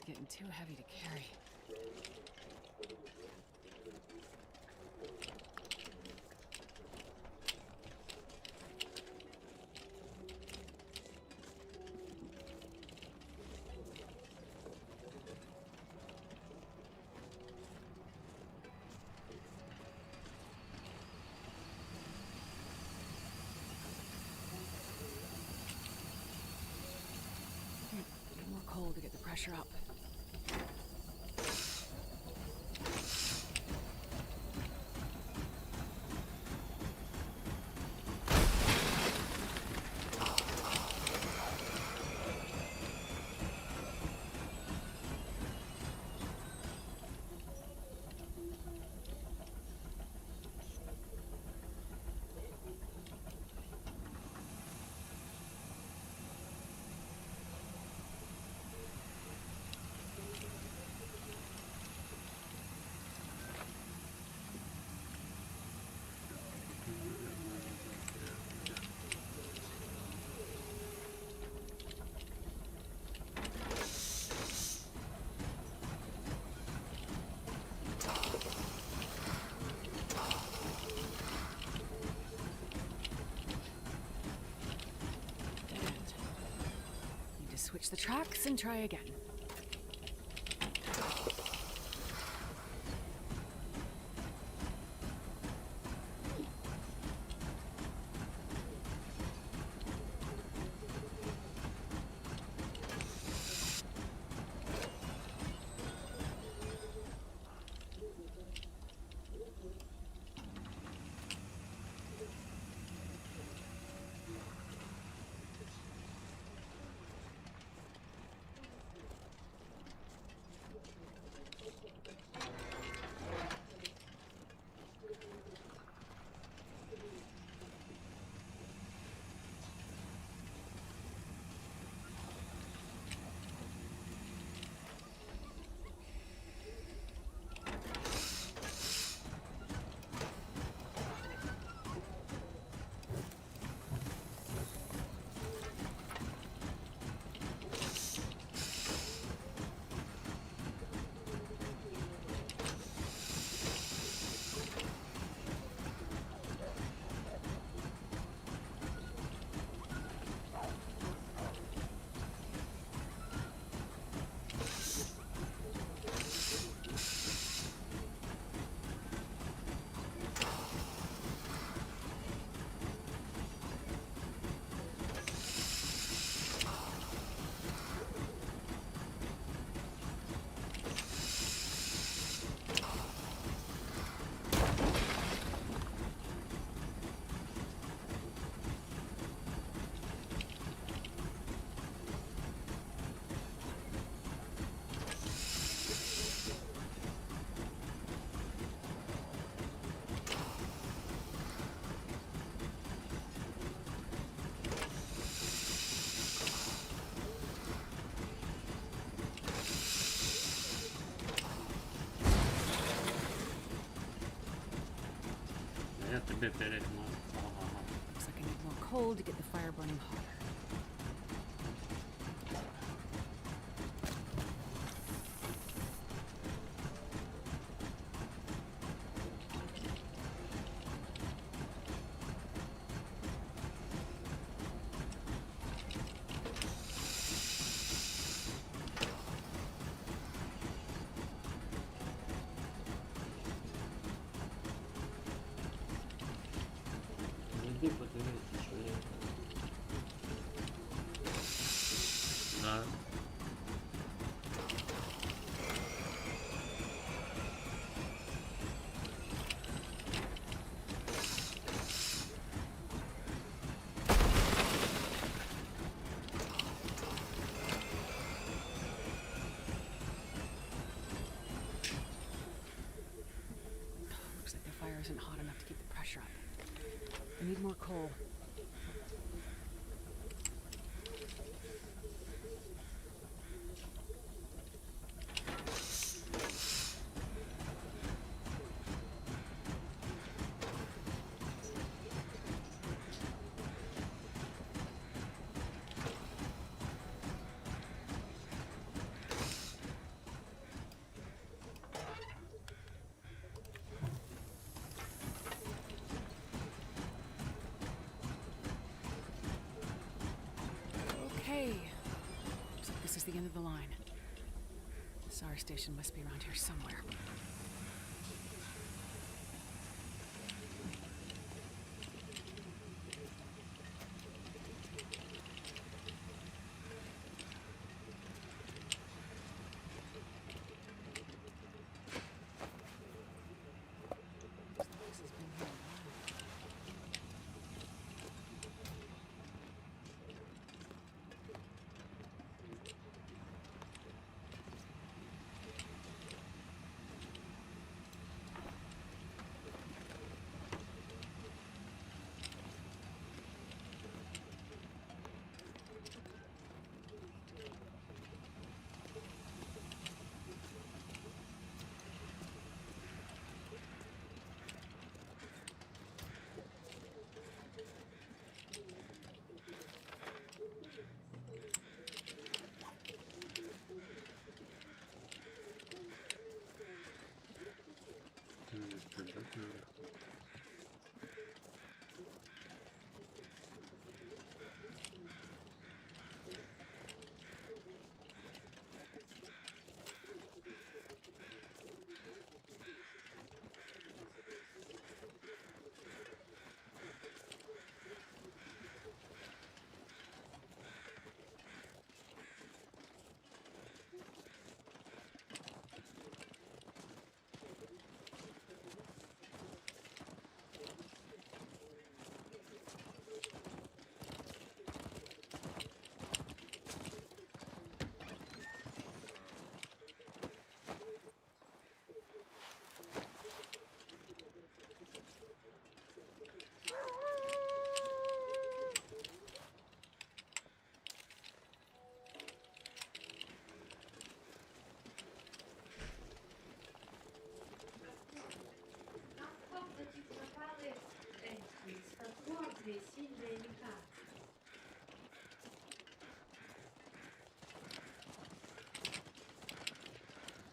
getting too heavy to carry. Need more coal to get the pressure up. Need to switch the tracks and try again. Я тебе перегнав. Ага. Looks like I need more coal to get the fire burning hotter. Іди подивися, що є. Да. Looks like the fire isn't hot enough to keep the pressure up. I need more coal. This is the end of the line. The SAR station must be around here somewhere.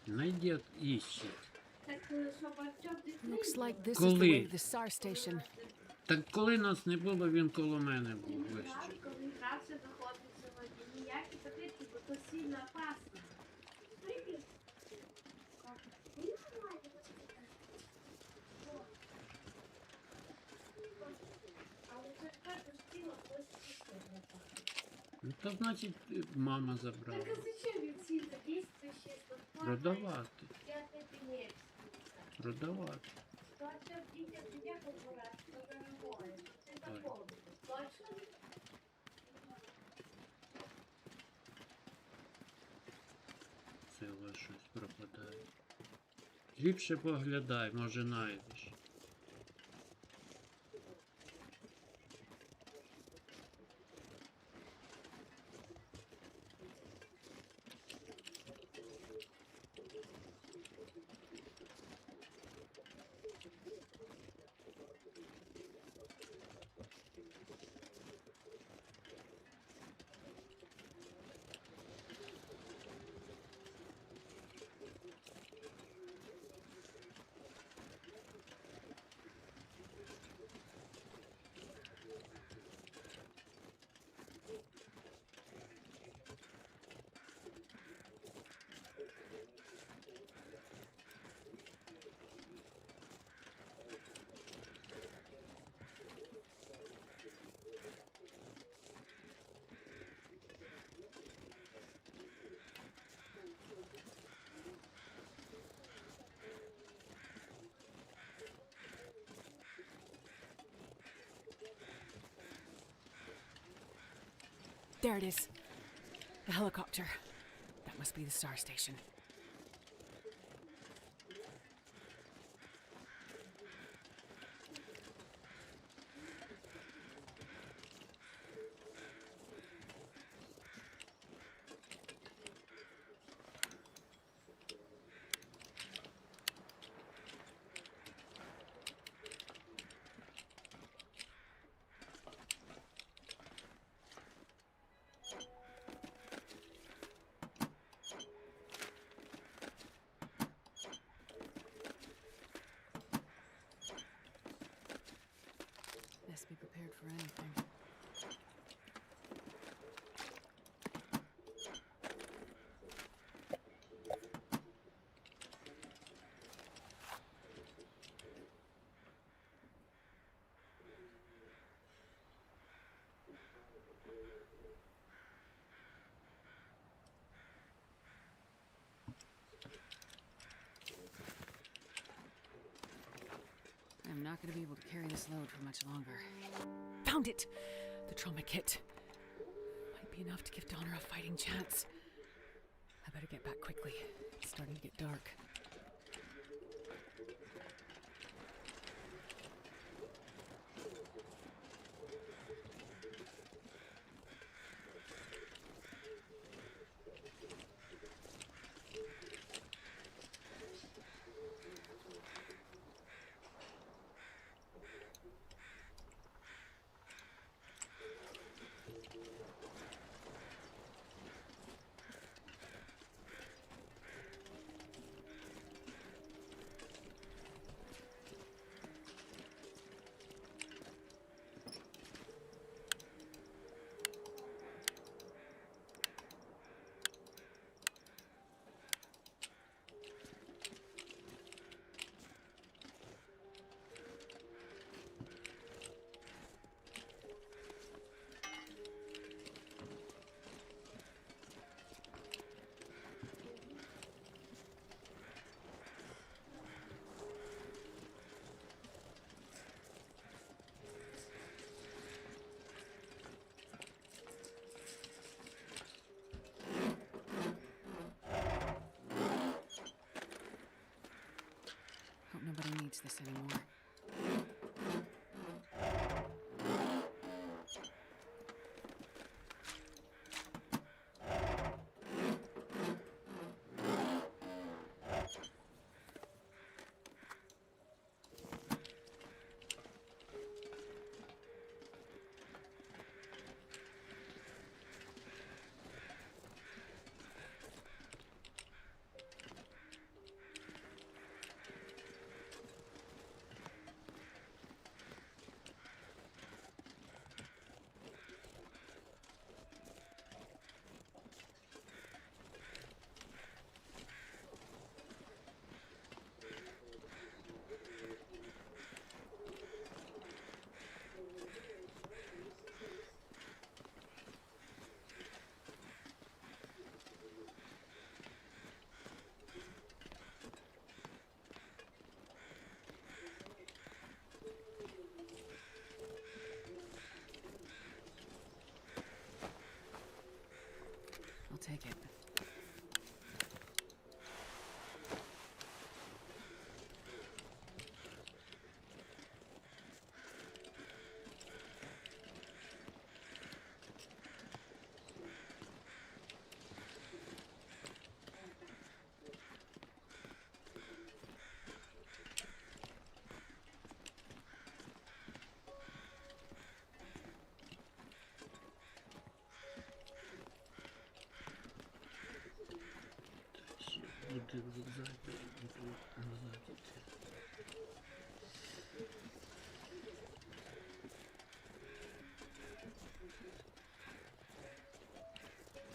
Найдет, ищет. Looks like this is the way to the SAR station. Так коли нас не було, він коло мене був ближче. Ну то значить мама забрала. Продавати. Продавати. Це у вас щось пропадає. Ліпше поглядай, може знайдеш. There it is. The helicopter. That must be the SAR station. I'm not gonna be able to carry this load for much longer. Found it! The trauma kit. Might be enough to give Donner a fighting chance. I better get back quickly. It's starting to get dark. Hope nobody needs this anymore. I'll take it. Буде ззаді, назад.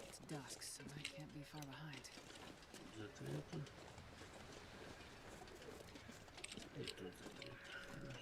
It's dusk, so I can't be far behind. Закрито. І тут закрито. Хорошо.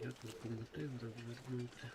Як локомотив розвернути?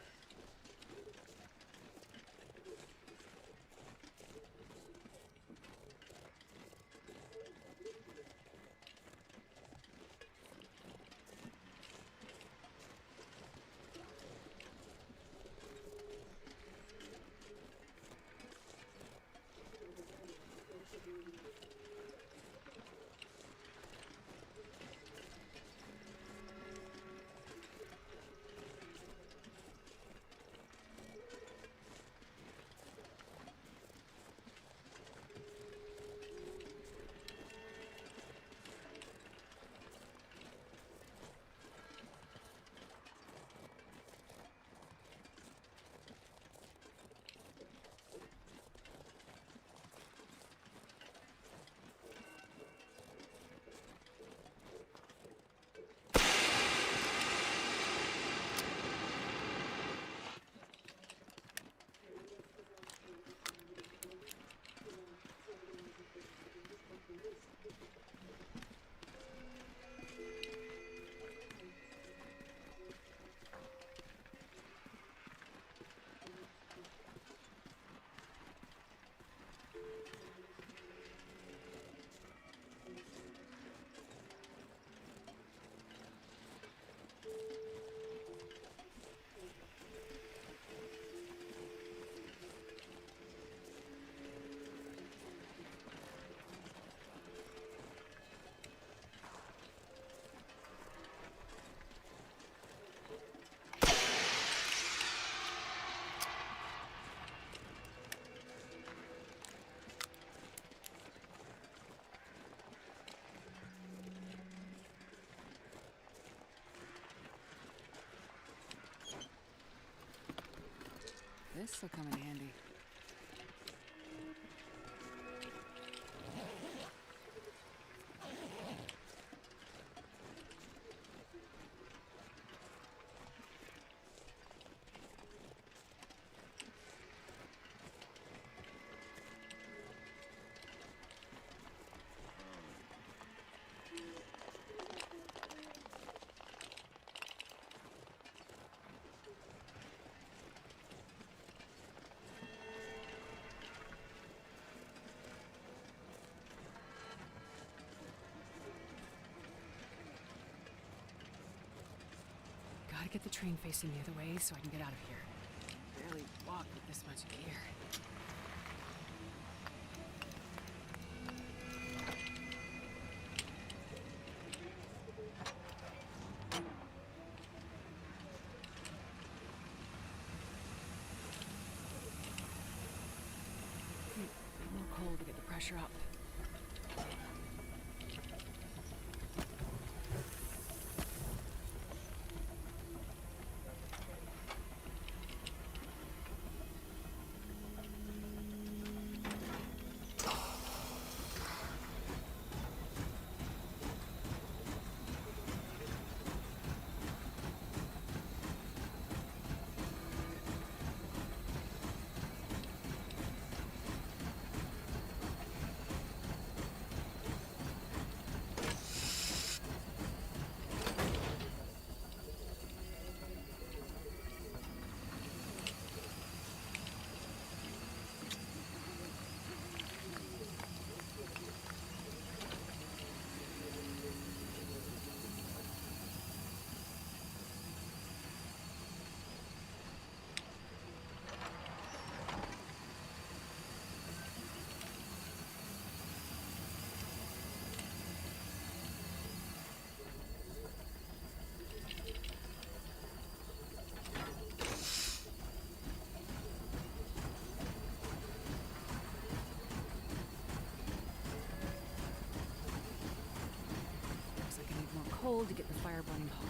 This'll come in handy. Gotta get the train facing the other way so I can get out of here. Barely walk with this much gear. More coal to get the pressure up. Coal to get the fire burning hotter.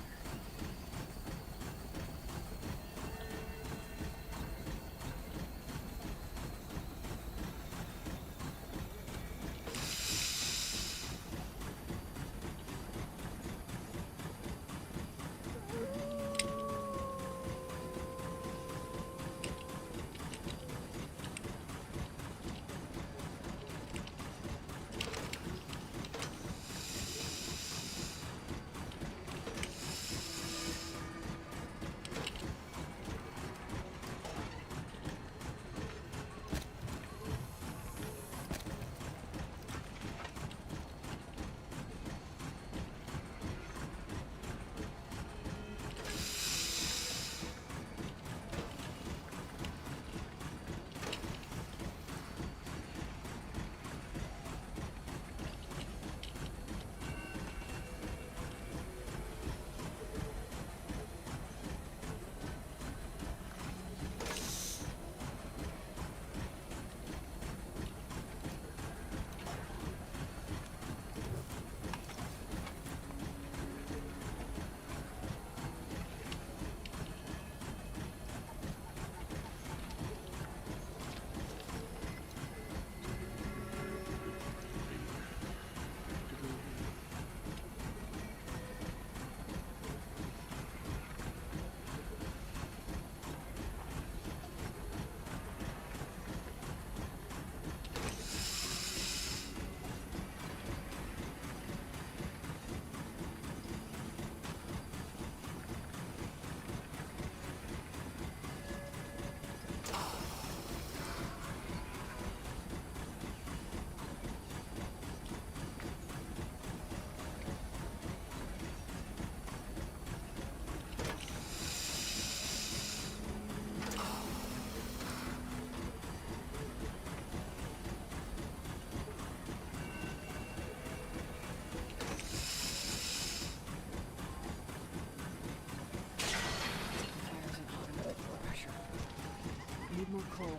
More coal.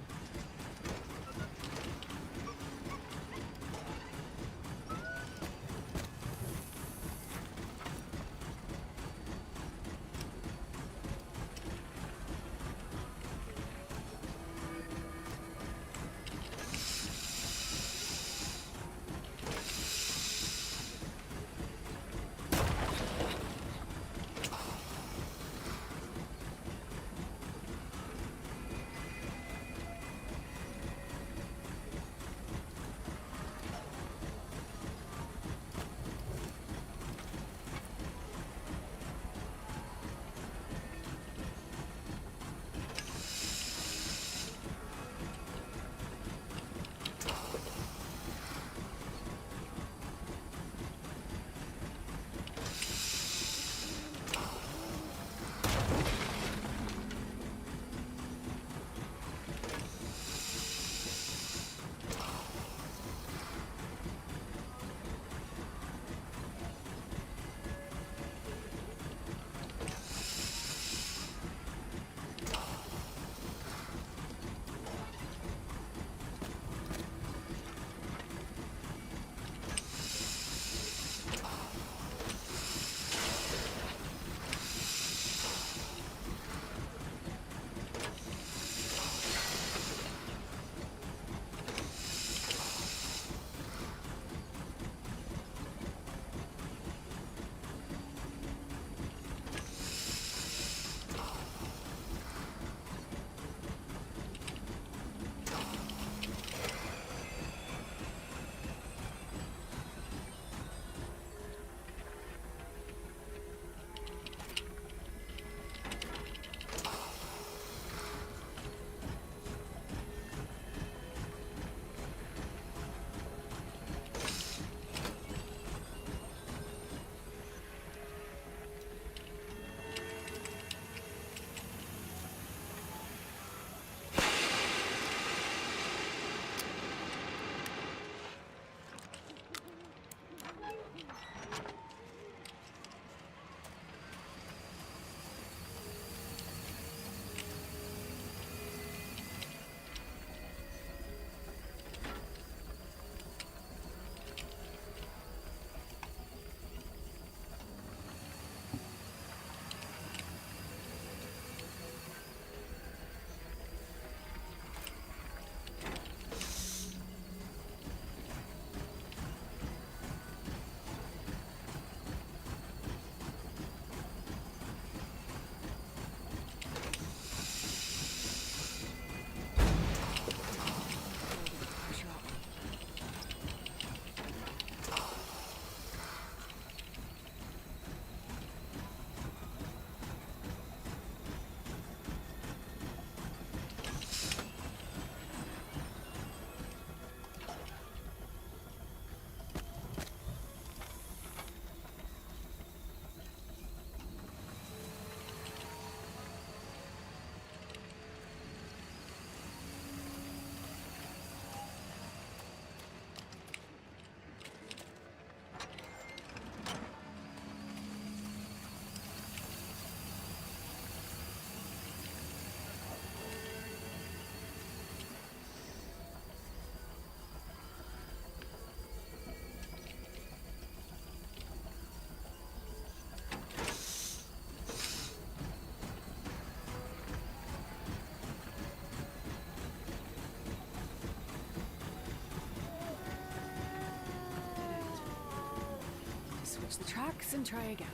Switch the tracks and try again.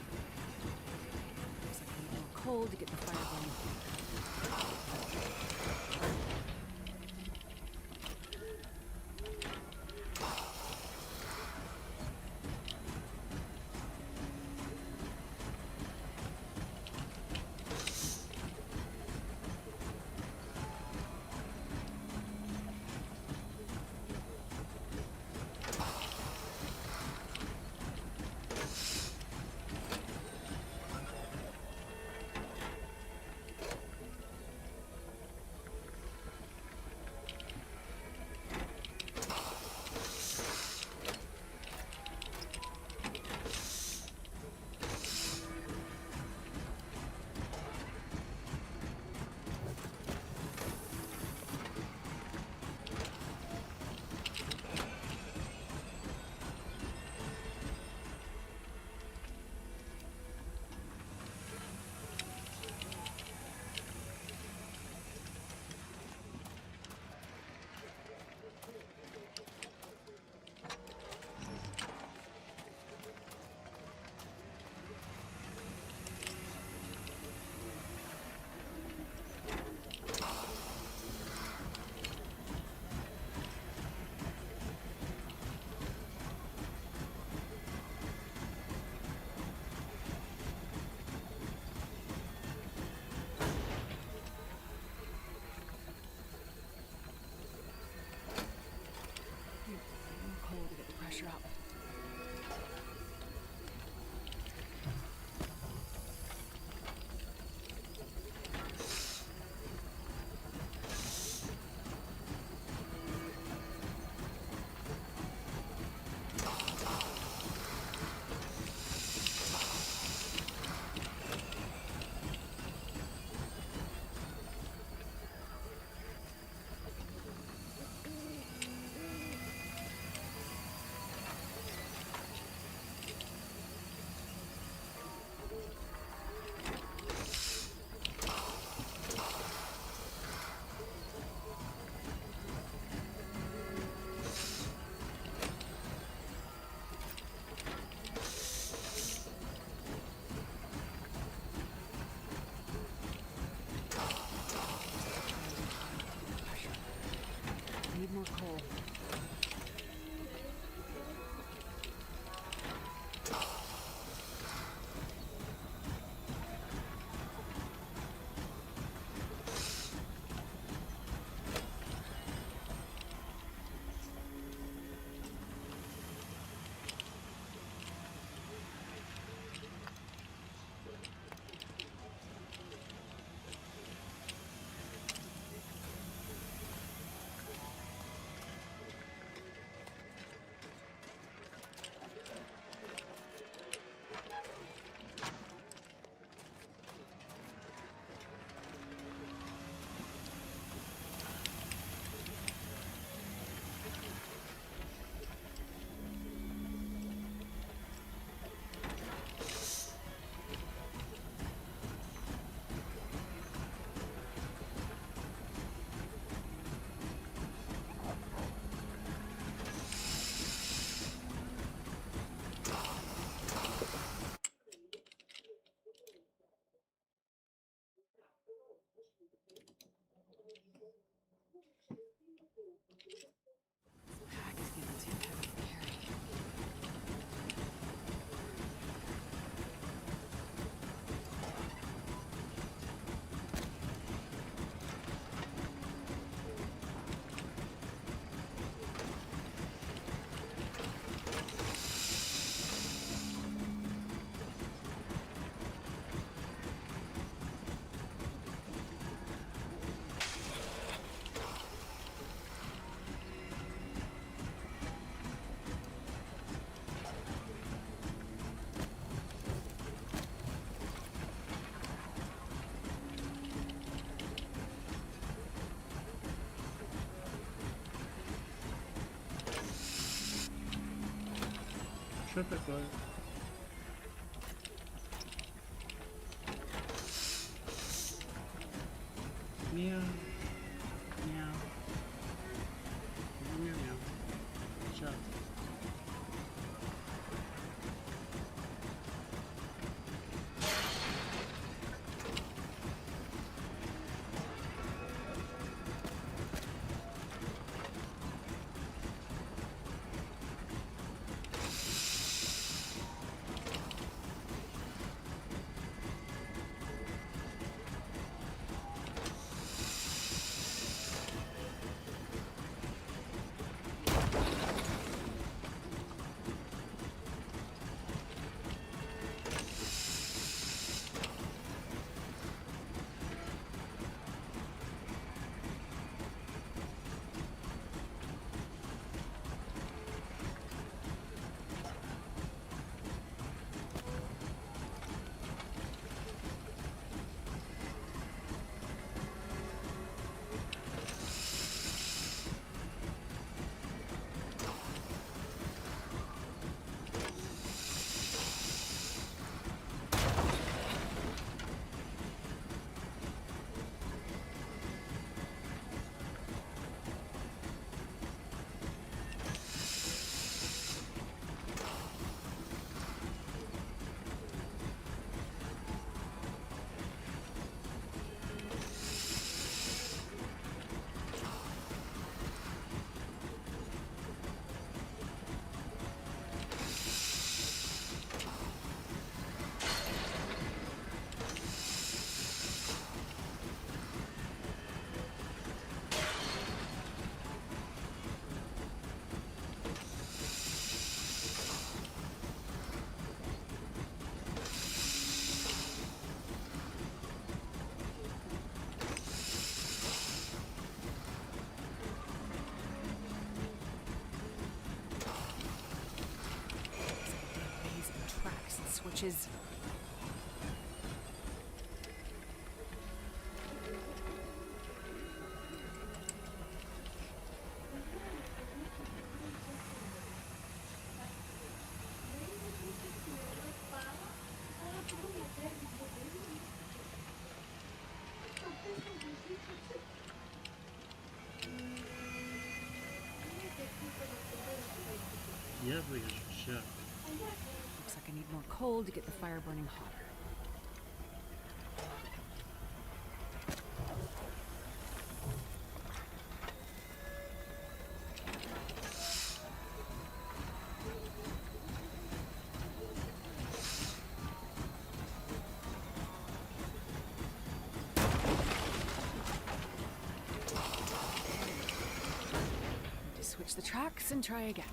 Looks like I need more coal to get the fire going. Pressure up. Need more coal. Что такое? Мяу. Мяу. Мяу-мяу. Сейчас. torches. Я вижу, все. Looks like I need more coal to get the fire burning hotter. Need to switch the tracks and try again.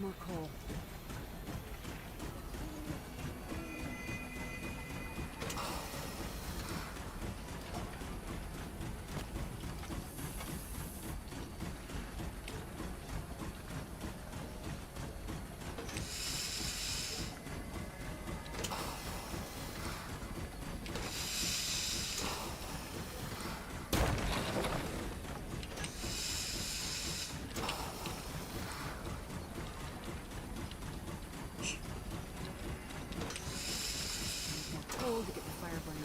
More coal. Coal to get the fire burning.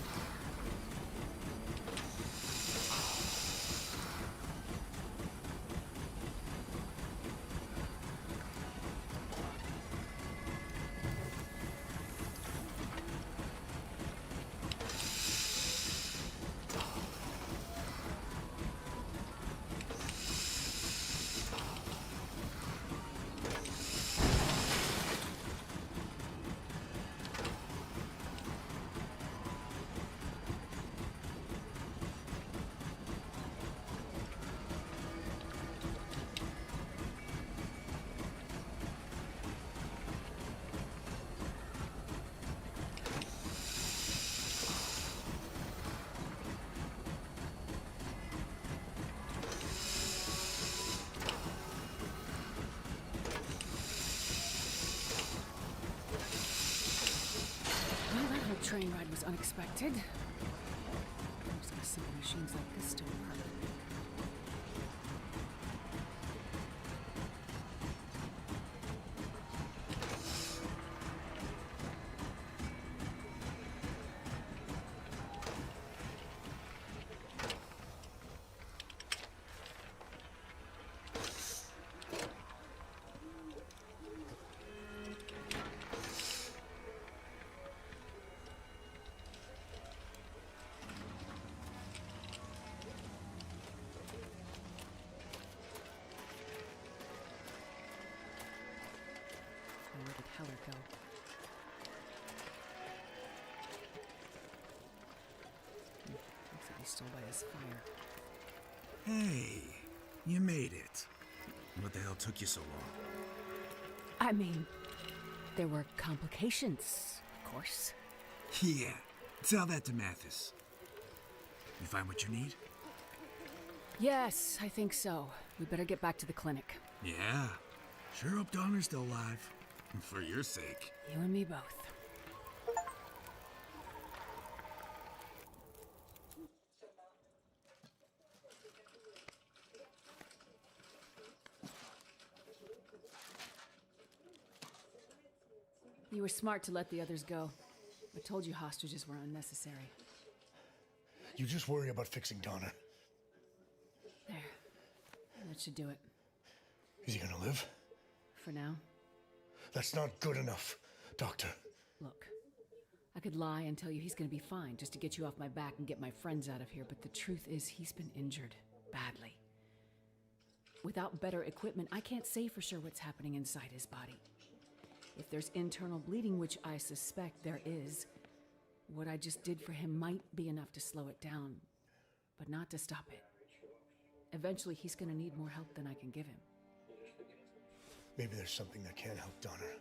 Well, that whole train ride was unexpected. I'm just gonna simple machines like this don't work. Where did Heller go? Looks like he's still by his fire. Hey, you made it. What the hell took you so long? I mean, there were complications, of course. Yeah, tell that to Mathis. You find what you need? Yes, I think so. We better get back to the clinic. Yeah. Sure hope Donner's still alive. For your sake. You and me both. You were smart to let the others go. I told you hostages were unnecessary. You just worry about fixing Donner. There. That should do it. Is he gonna live? For now. That's not good enough, Doctor. Look, I could lie and tell you he's gonna be fine just to get you off my back and get my friends out of here, but the truth is he's been injured. Badly. Without better equipment, I can't say for sure what's happening inside his body. If there's internal bleeding, which I suspect there is, what I just did for him might be enough to slow it down, but not to stop it. Eventually, he's gonna need more help than I can give him. Maybe there's something that can help Donner.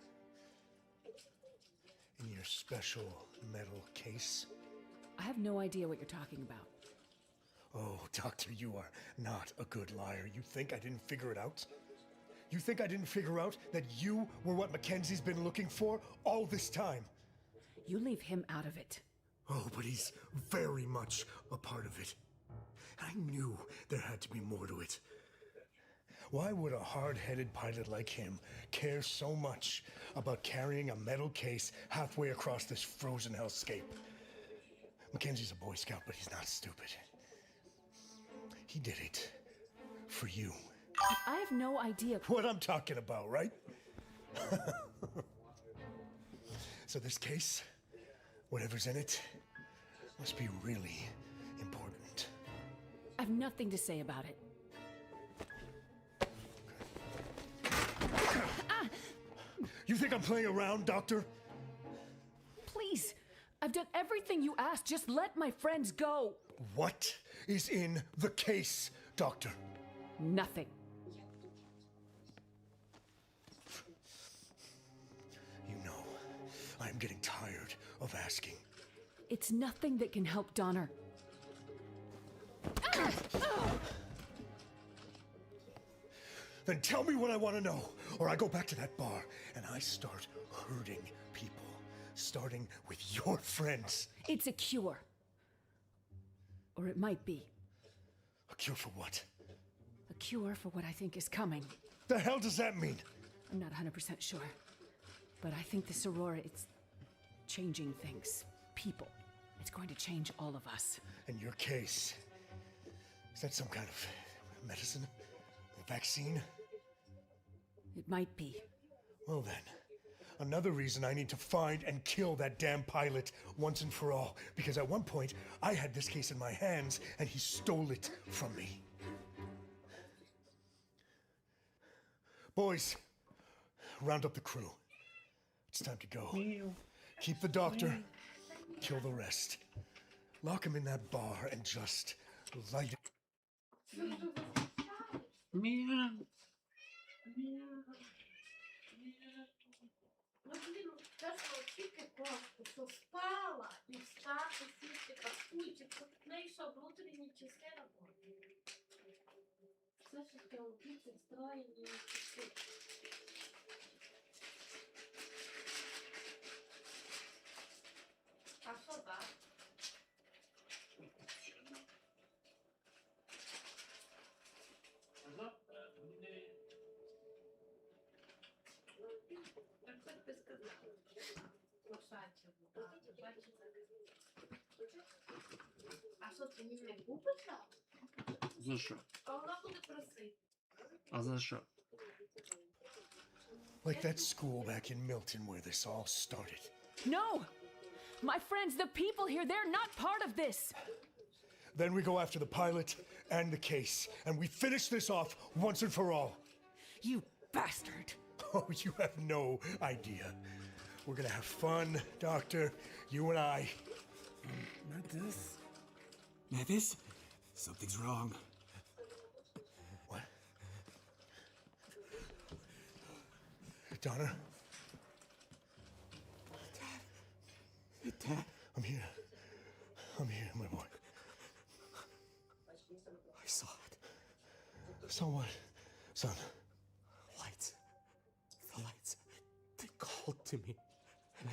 In your special metal case? I have no idea what you're talking about. Oh, Doctor, you are not a good liar. You think I didn't figure it out? You think I didn't figure out that you were what Mackenzie's been looking for all this time? You leave him out of it. Oh, but he's very much a part of it. I knew there had to be more to it. Why would a hard-headed pilot like him care so much about carrying a metal case halfway across this frozen hellscape? Mackenzie's a Boy Scout, but he's not stupid. He did it for you. I have no idea. What I'm talking about, right? So this case, whatever's in it, must be really important. I have nothing to say about it. You think I'm playing around, Doctor? Please, I've done everything you asked. Just let my friends go. What is in the case, Doctor? Nothing. I'm getting tired of asking. It's nothing that can help Donner. Then tell me what I want to know, or I go back to that bar and I start hurting people, starting with your friends. It's a cure. Or it might be. A cure for what? A cure for what I think is coming. The hell does that mean? I'm not 100% sure. But I think this Aurora, it's changing things. People. It's going to change all of us. In your case, is that some kind of medicine? A vaccine? It might be. Well then, another reason I need to find and kill that damn pilot once and for all. Because at one point, I had this case in my hands and he stole it from me. Boys, round up the crew. It's time to go. Keep the doctor, kill the rest. Lock him in that bar and just light it. Meow. Ну, блін, те, що тільки просто, що спала і встати, сісти, капустик, в неї що, внутрішні частини були. Все, що ти обіцяв, строєні частини. А що так? Так хоч би сказав. Лошаче буде. А що, ти мені не купиш? За що? А вона буде просити. А за що? Like that school back in Milton where this all started. No! My friends, the people here, they're not part of this! Then we go after the pilot and the case, and we finish this off once and for all. You bastard! Oh, you have no idea. We're gonna have fun, Doctor, you and I. Not this. Not this? Something's wrong. What? Donner? Dad, I'm here. I'm here, my boy. I saw it. So what, son? Lights. The lights. They called to me. And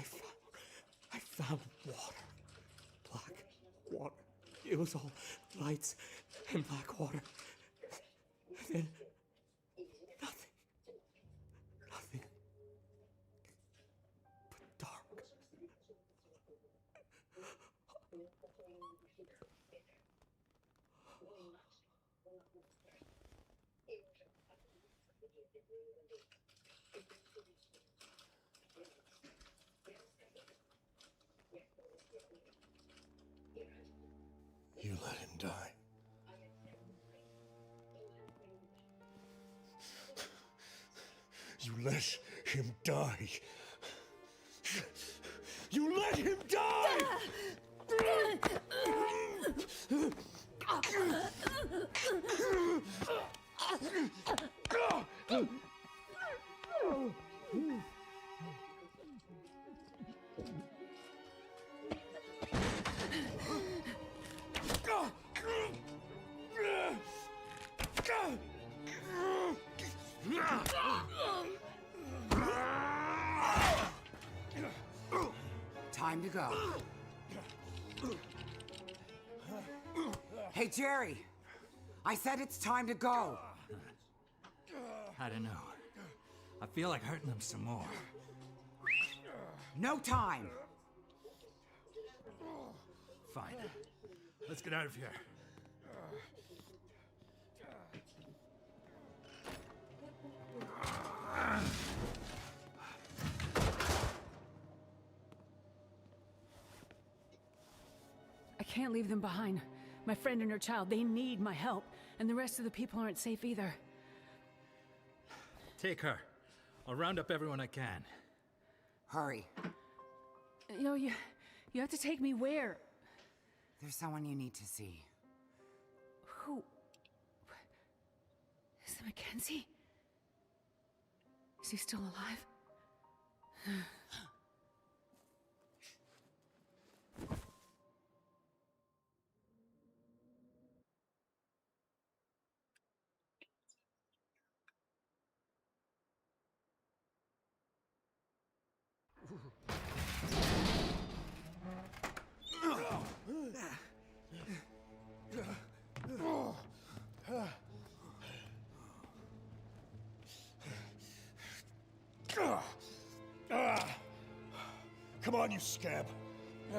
I found water. Black water. It was all lights and black water. And then nothing. Nothing. But dark. You let him die. You let him die. You let him die! Time to go. Hey, Jerry. I said it's time to go. I don't know. I feel like hurting them some more. No time. Fine. Let's get out of here. I can't leave them behind. My friend and her child, they need my help. And the rest of the people aren't safe either. Take her. I'll round up everyone I can. Hurry. You know, you have to take me where? There's someone you need to see. Who? Is it Mackenzie? Is he still alive? on, you scab.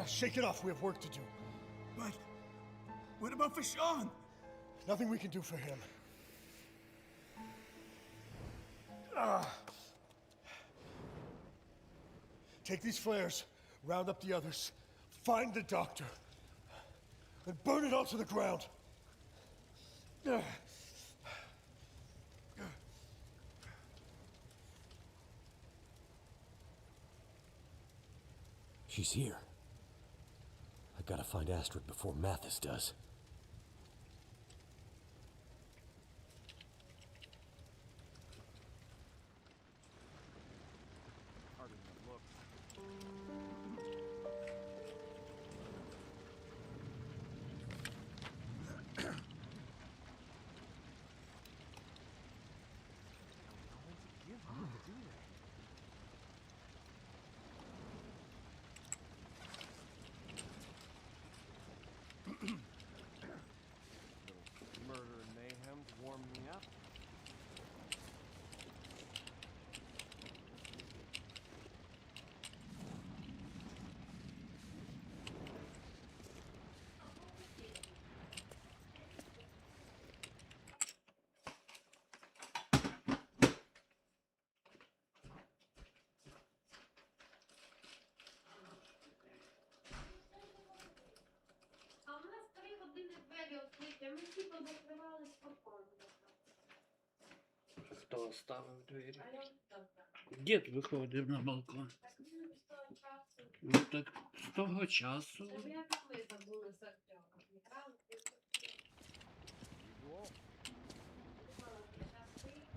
Shake it off. We have work to do. But what about for Sean? Nothing we can do for him. Take these flares, round up the others, find the doctor, and burn it all to the ground. She's here. I gotta find Astrid before Mathis does. Murder and mayhem's warmed me up. А в нас 3 години двері відкриті, ми всі позакривали спокійно. Хто оставив двері? А я так. Дід виходив на балкон. Так ми з того часу. Ну так з того часу. Та як ми забули з Артемом? Грали, Usual. думала, що зараз вийде.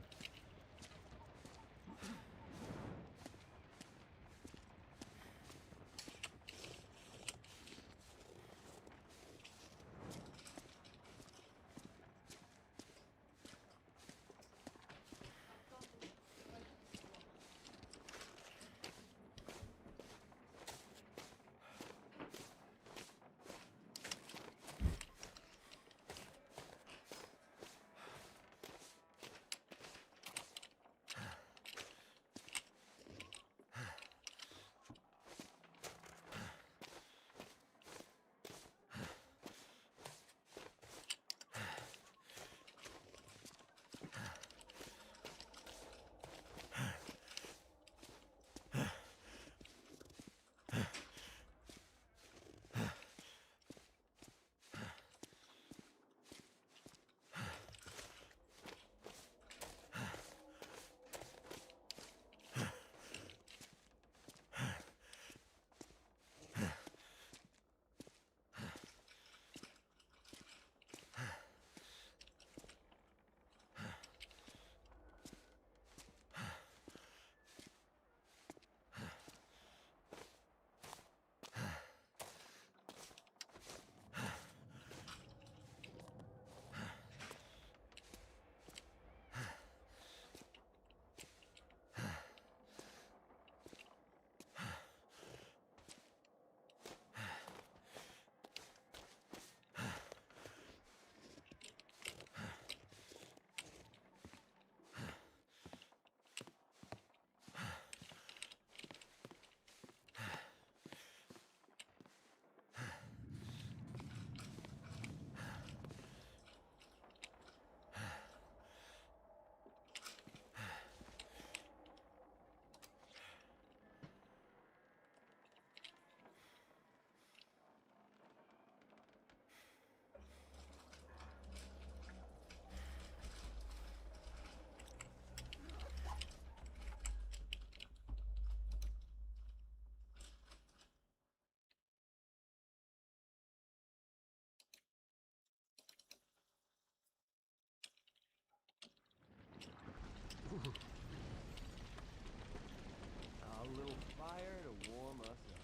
A little fire to warm us up.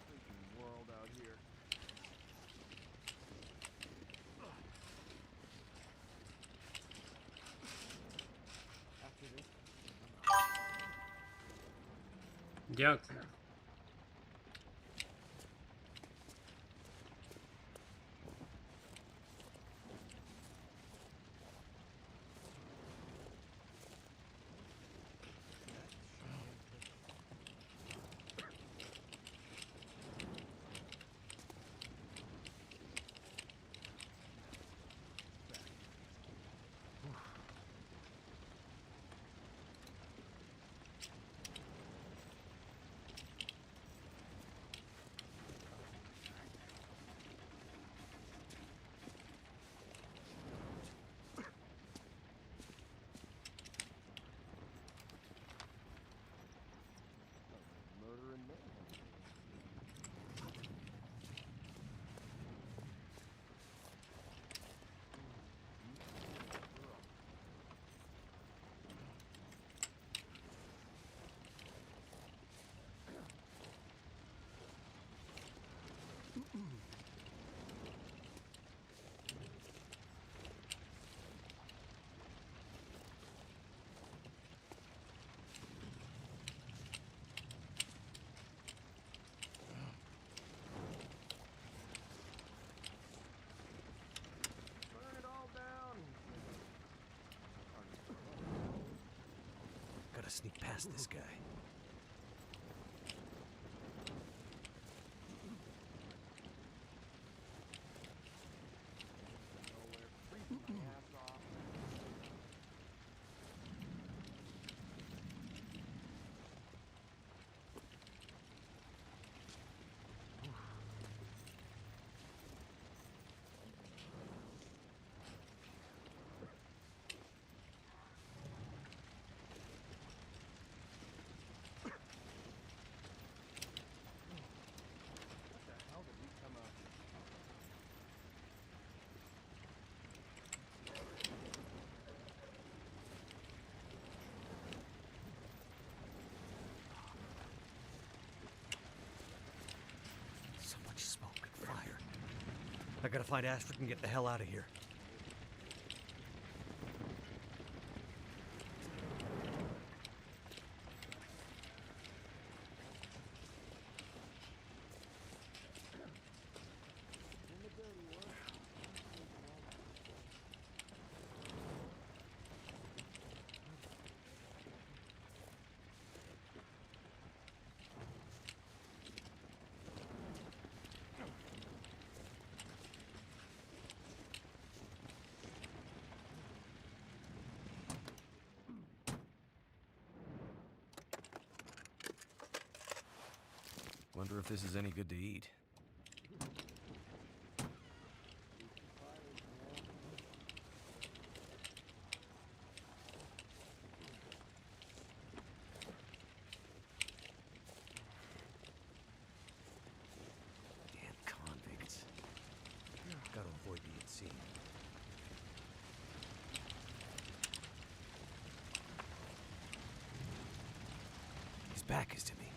Freaking world out here. After this, Дякую. sneak past this guy. So much smoke and fire. I gotta find Astrid and get the hell out of here. Wonder if this is any good to eat. Damn convicts. Gotta avoid being seen. His back is to me.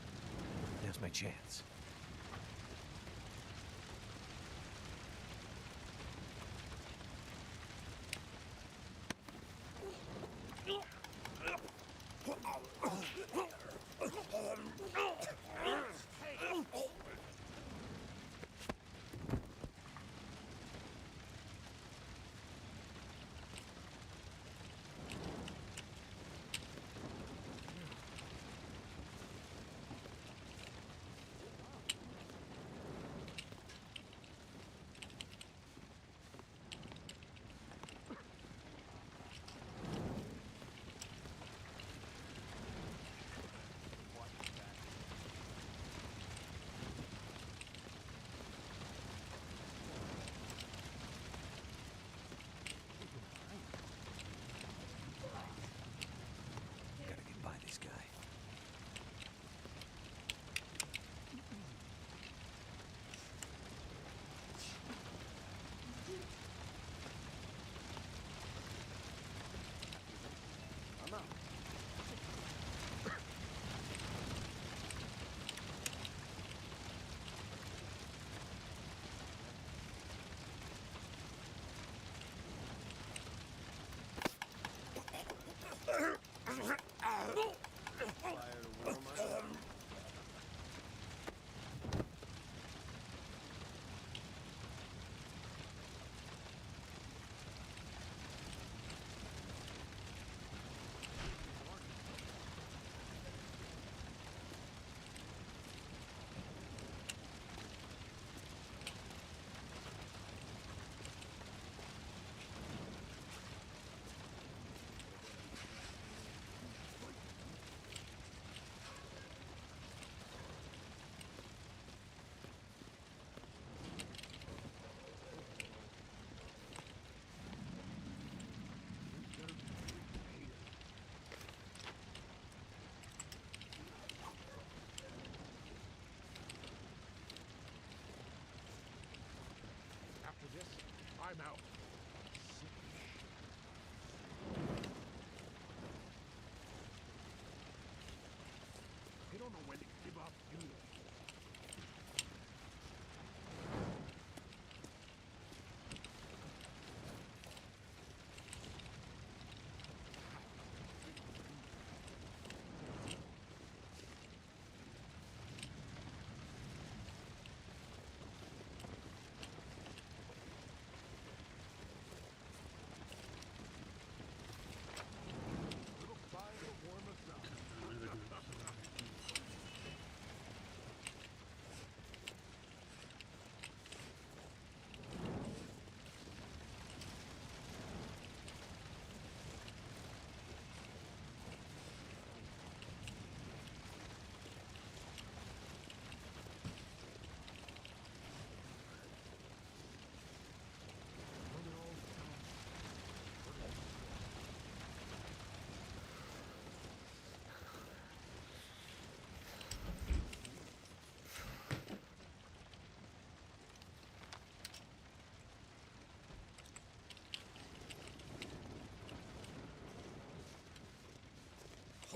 Now's my chance.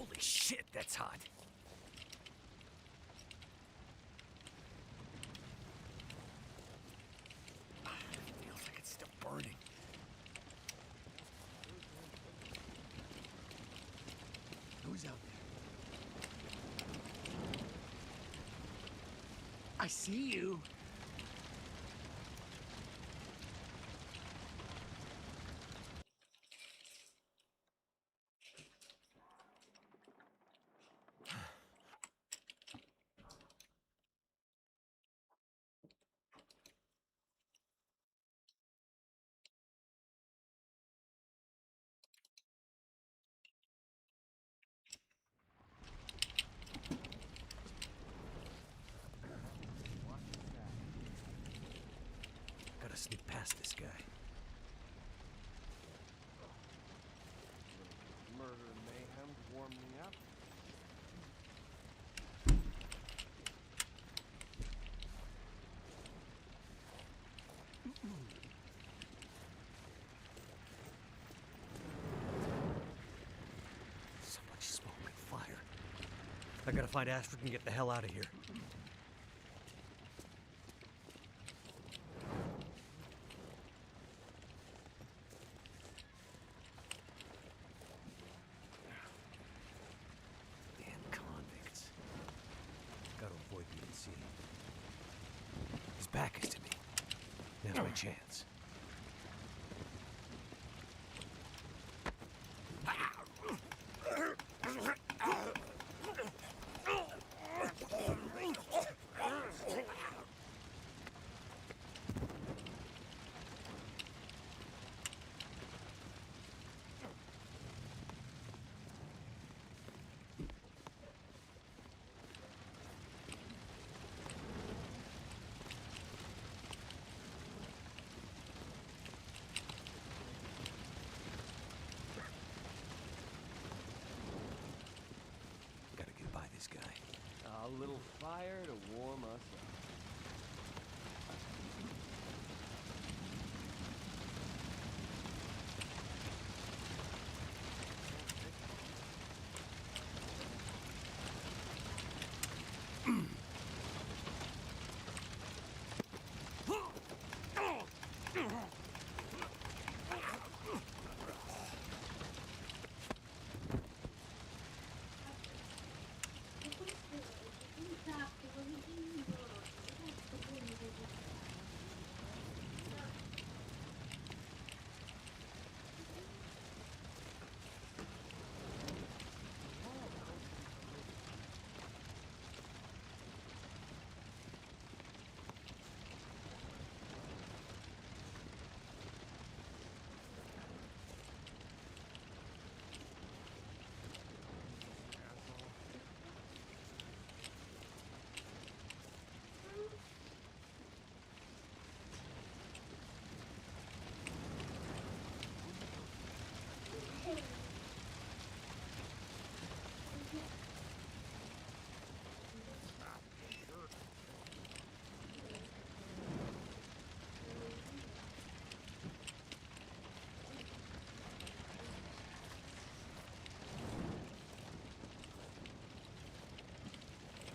Holy shit, that's hot. Feels like it's still burning. Who's out there? I see you. Gotta sneak past this guy. Murder and mayhem's warming up. So much smoke and fire. I gotta find Astrid and get the hell out of here. Damn convicts. Gotta avoid being seen. His back is to me. Now's my chance. Gotta get by this guy. A little fire to warm us up.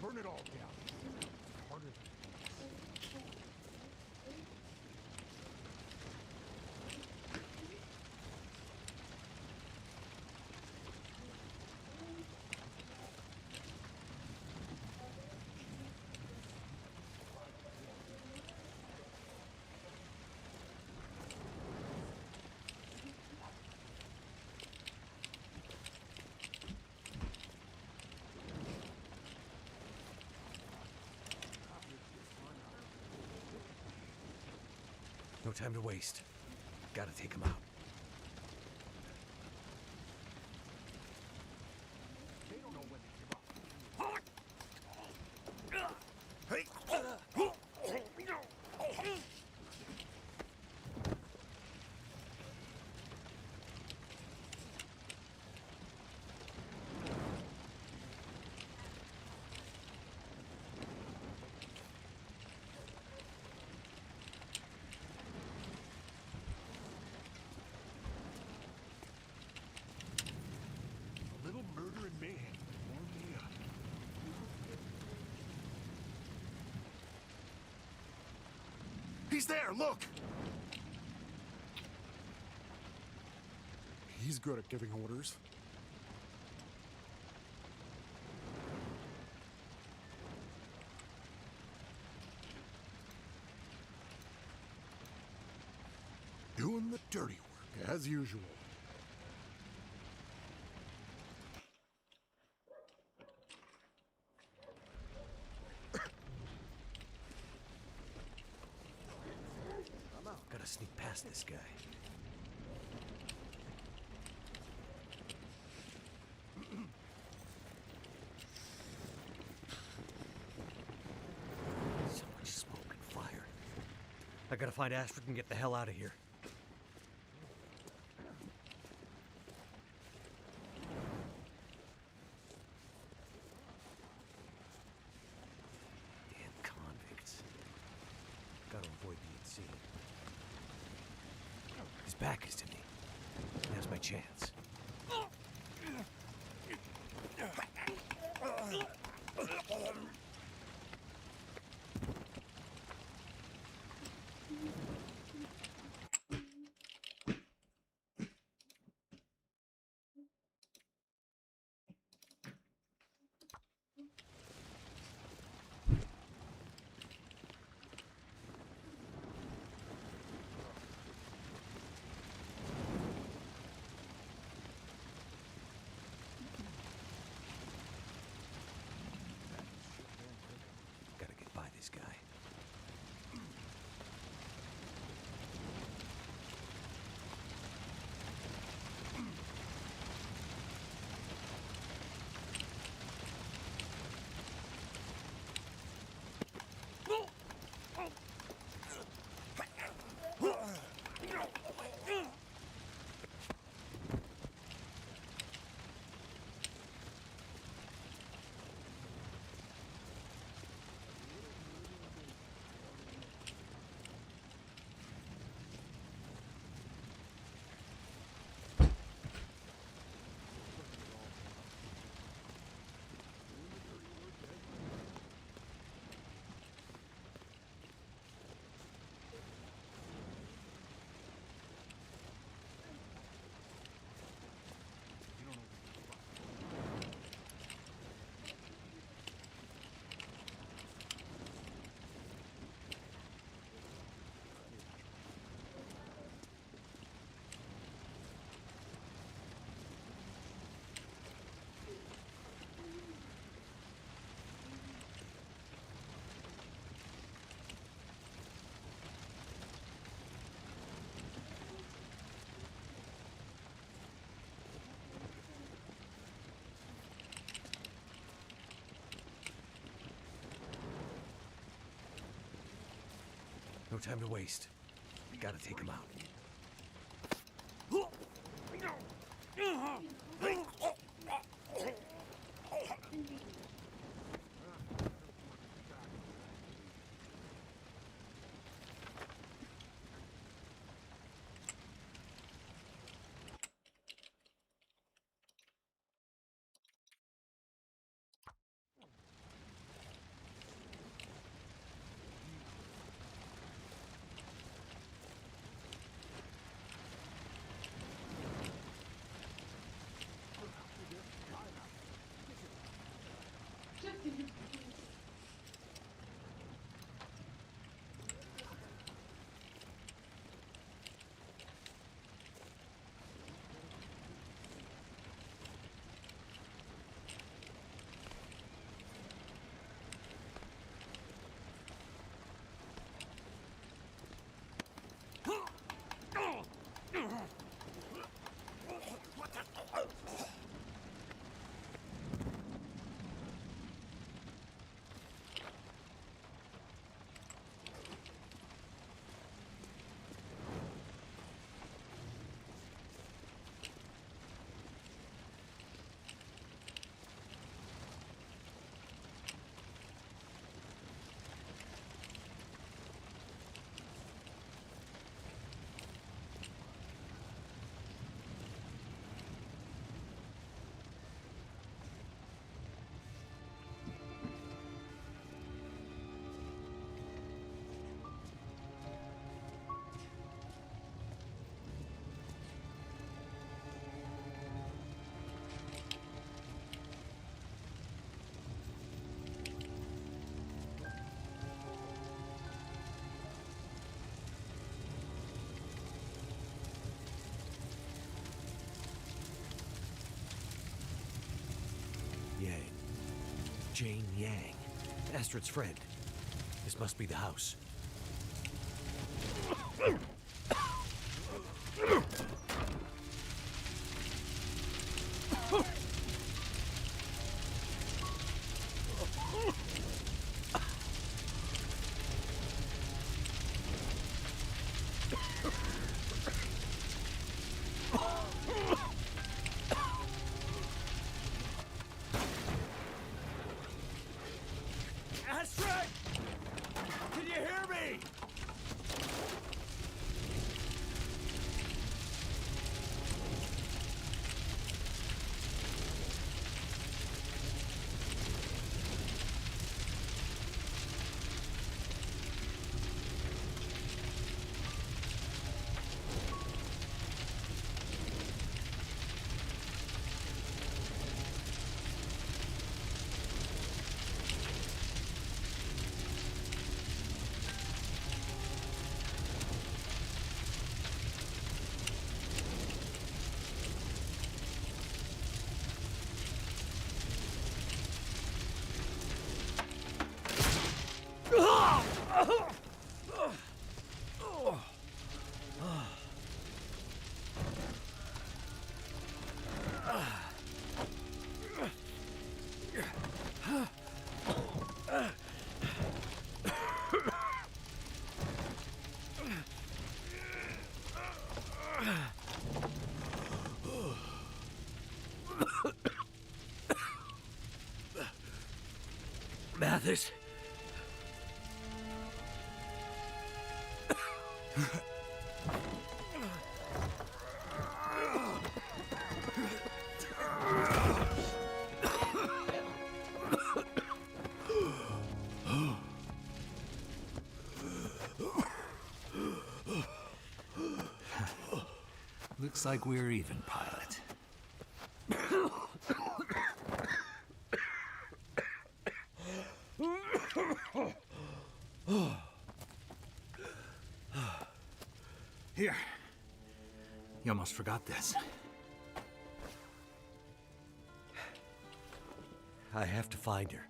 Burn it all down. Harder than No time to waste. Gotta take him out. Man, warm me up. He's there, look! He's good at giving orders. Doing the dirty work, as usual. I'm out. Gotta sneak past this guy. So much smoke and fire. I gotta find Astrid and get the hell out of here. Damn convicts. Gotta avoid being seen. His back is to me. Now's my chance. Gotta get by this guy. No time to waste. Gotta take him out. Yang. Jane Yang. Astrid's friend. This must be the house. Astrid! Can you hear me? Mathis? Looks like we're even, pilot. Here. You almost forgot this. I have to find her.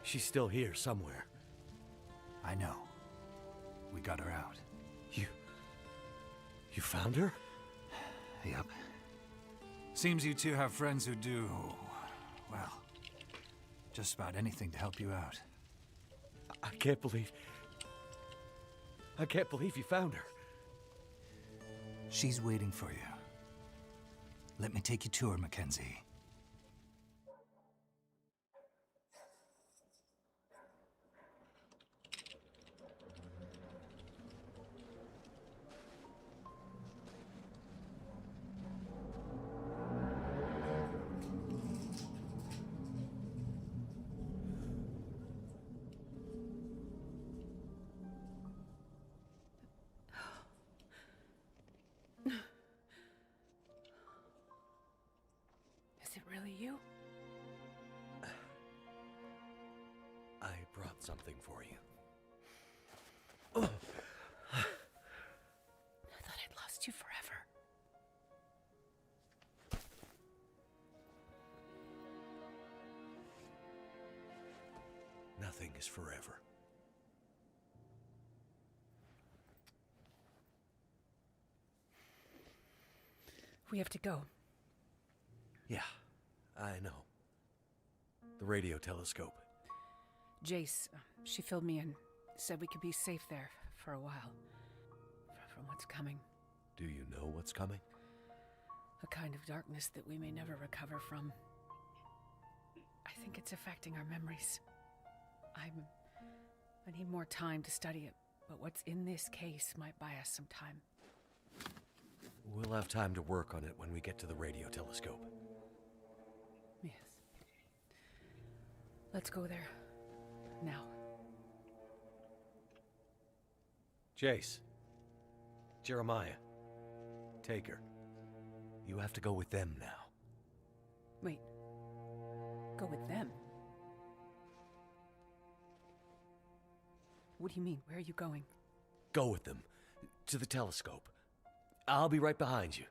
She's still here somewhere. I know. We got her out. You found her? Yep. Seems you two have friends who do, well, just about anything to help you out. I can't believe you found her. She's waiting for you. Let me take you to her, Mackenzie. Is it really you? I brought something for you. I thought I'd lost you forever. Nothing is forever. We have to go. Yeah, I know. The radio telescope. Jace, she filled me in. Said we could be safe there for a while. From what's coming. Do you know what's coming? A kind of darkness that we may never recover from. I think it's affecting our memories. I need more time to study it, but what's in this case might buy us some time. We'll have time to work on it when we get to the radio telescope. Yes. Let's go there. Now. Jace. Jeremiah. Take her. You have to go with them now. Wait. Go with them? What do you mean? Where are you going? Go with them. To the telescope. I'll be right behind you.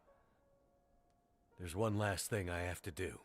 There's one last thing I have to do.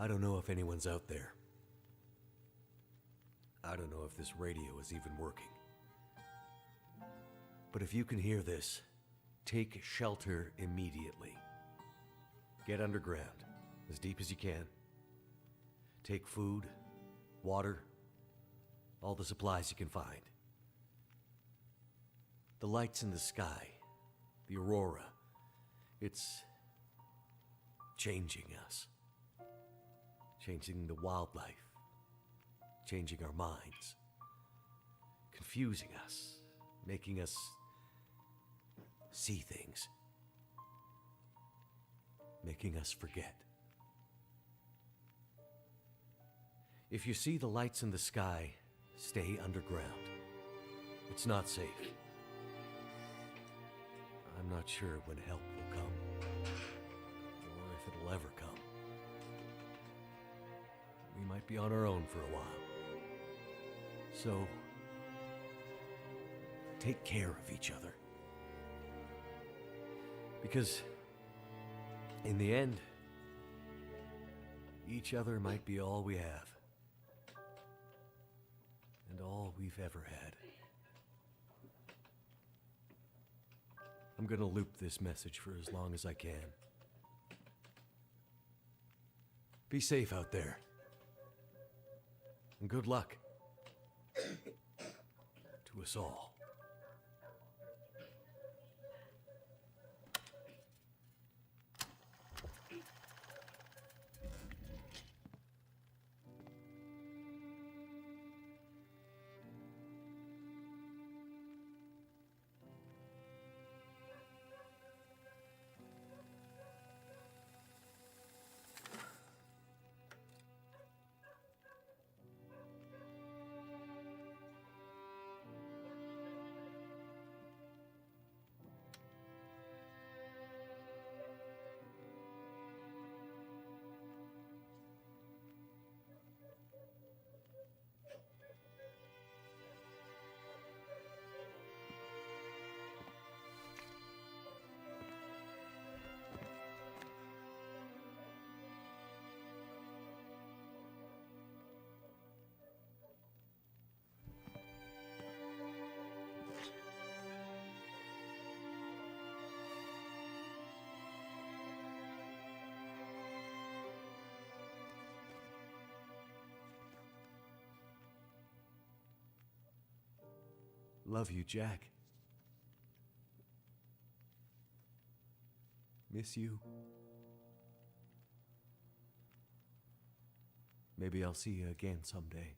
I don't know if anyone's out there. I don't know if this radio is even working. But if you can hear this, take shelter immediately. Get underground, as deep as you can. Take food, water, all the supplies you can find. The lights in the sky, the aurora, it's changing us. Changing the wildlife, changing our minds, confusing us, making us see things, making us forget. If you see the lights in the sky, stay underground. It's not safe. I'm not sure when help will come, or if it'll ever come. We might be on our own for a while. So, take care of each other. Because, in the end, each other might be all we have. And all we've ever had. I'm gonna loop this message for as long as I can. Be safe out there. And good luck to us all. Love you, Jack. Miss you. Maybe I'll see you again someday.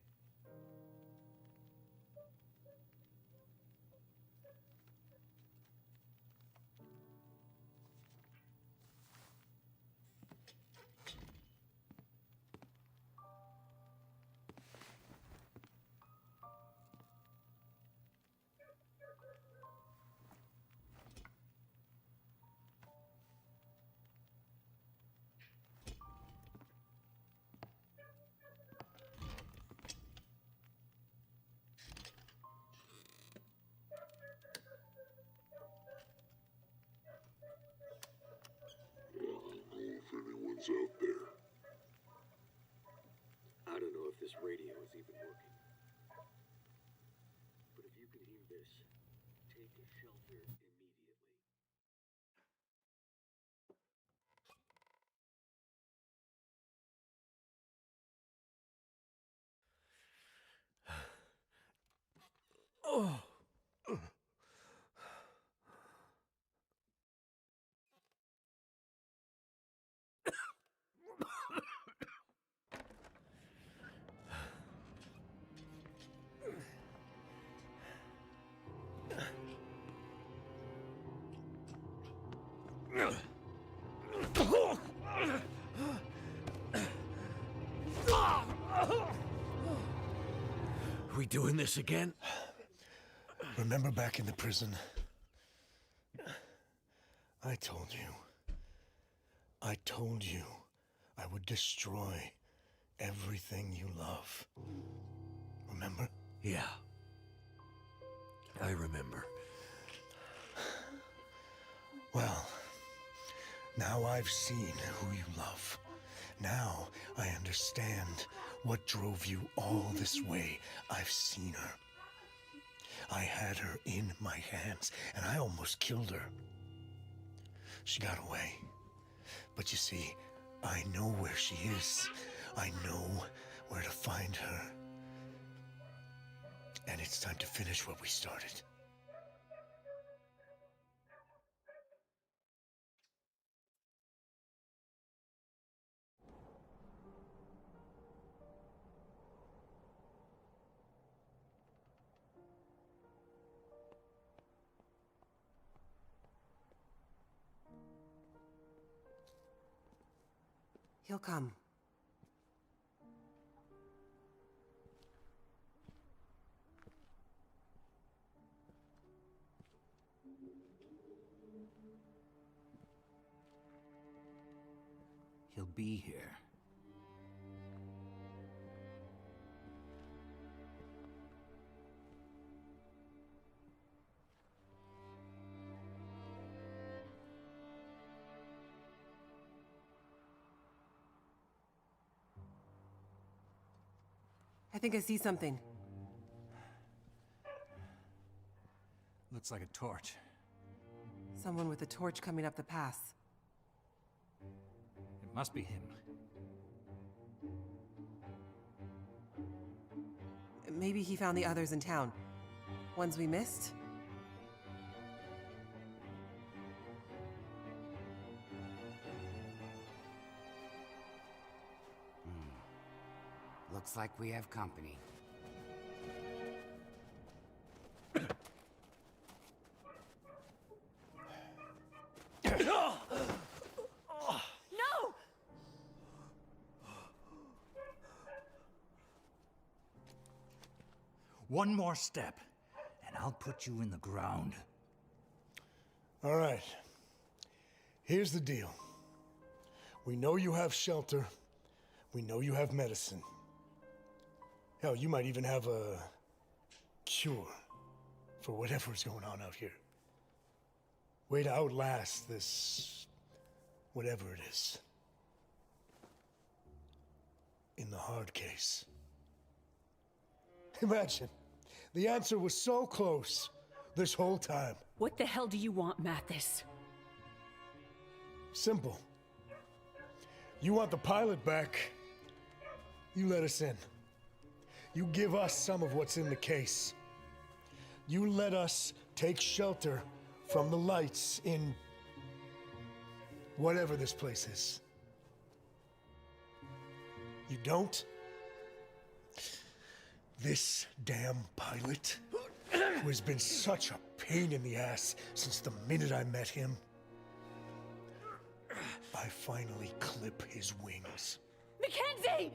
Anyone's out there. I don't know if this radio is even working. But if you can hear this, take shelter immediately. Oh. We doing this again? Remember back in the prison? I told you I would destroy everything you love. Remember? Yeah. I remember. Well, now I've seen who you love, Now I understand what drove you all this way. I've seen her. I had her in my hands, and I almost killed her. She got away. But you see, I know where she is. I know where to find her. And it's time to finish what we started. He'll come. He'll be here. I think I see something. Looks like a torch. Someone with a torch coming up the pass. It must be him. Maybe he found the others in town. Ones we missed? Looks like we have company. No! One more step, and I'll put you in the ground. All right. Here's the deal. We know you have shelter. We know you have medicine. Hell, you might even have a cure for whatever's going on out here. Way to outlast this, whatever it is. In the hard case. Imagine, the answer was so close this whole time. What the hell do you want, Mathis? Simple. You want the pilot back, you let us in. You give us some of what's in the case. You let us take shelter from the lights in whatever this place is. You don't? This damn pilot, who has been such a pain in the ass since the minute I met him, I finally clip his wings. Mackenzie!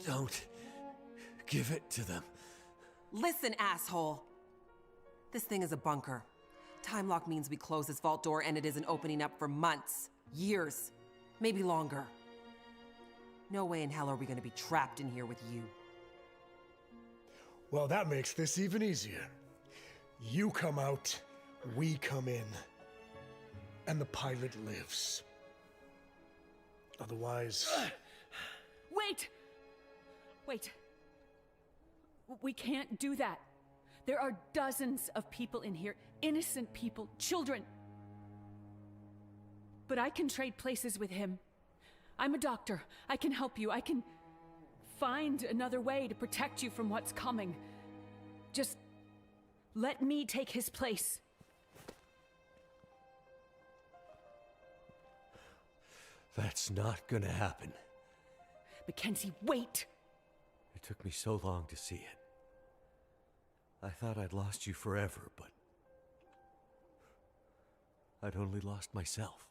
Don't give it to them. Listen, asshole! This thing is a bunker. Time lock means we close this vault door and it isn't opening up for months, years, maybe longer. No way in hell are we gonna be trapped in here with you. Well, that makes this even easier. You come out, we come in, and the pilot lives. Otherwise... Wait! Wait. We can't do that. There are dozens of people in here, innocent people, children. But I can trade places with him. I'm a doctor. I can help you. I can find another way to protect you from what's coming. Just let me take his place. That's not gonna happen. Mackenzie, wait! It took me so long to see it. I thought I'd lost you forever, but I'd only lost myself.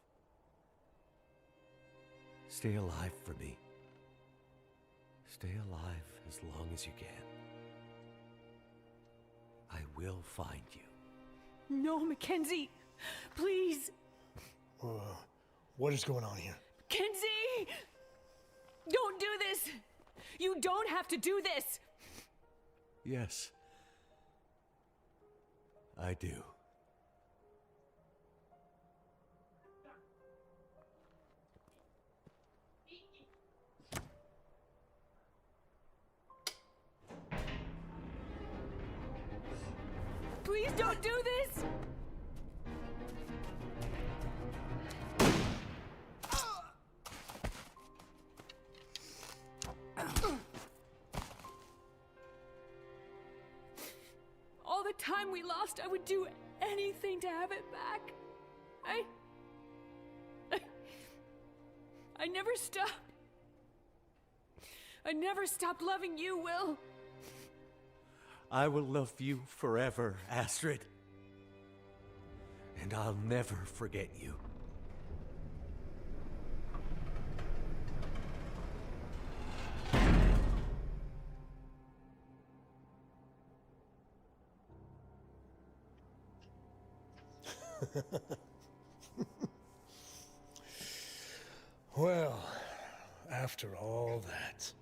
Stay alive for me. Stay alive as long as you can. I will find you. No, Mackenzie! Please! What is going on here? Mackenzie! Don't do this! You don't have to do this! Yes. I do. Don't do this! All the time we lost, I would do anything to have it back. I never stopped. I never stopped loving you, Will. I will love you forever, Astrid. And I'll never forget you. Well, after all that,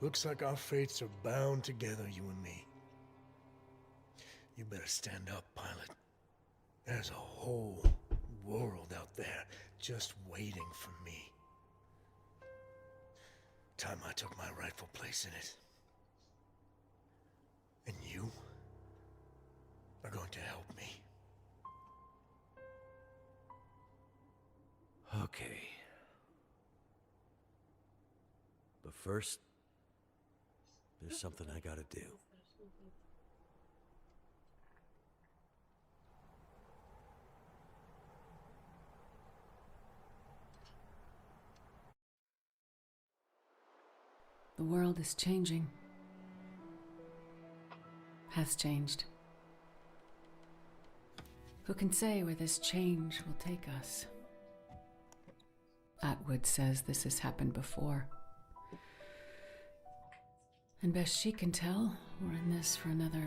looks like our fates are bound together, you and me. You better stand up, pilot. There's a whole world out there just waiting for me. Time I took my rightful place in it. And you are going to help me. Okay. But first, there's something I gotta do. The world is changing. Has changed. Who can say where this change will take us? Atwood says this has happened before. And best she can tell, we're in this for another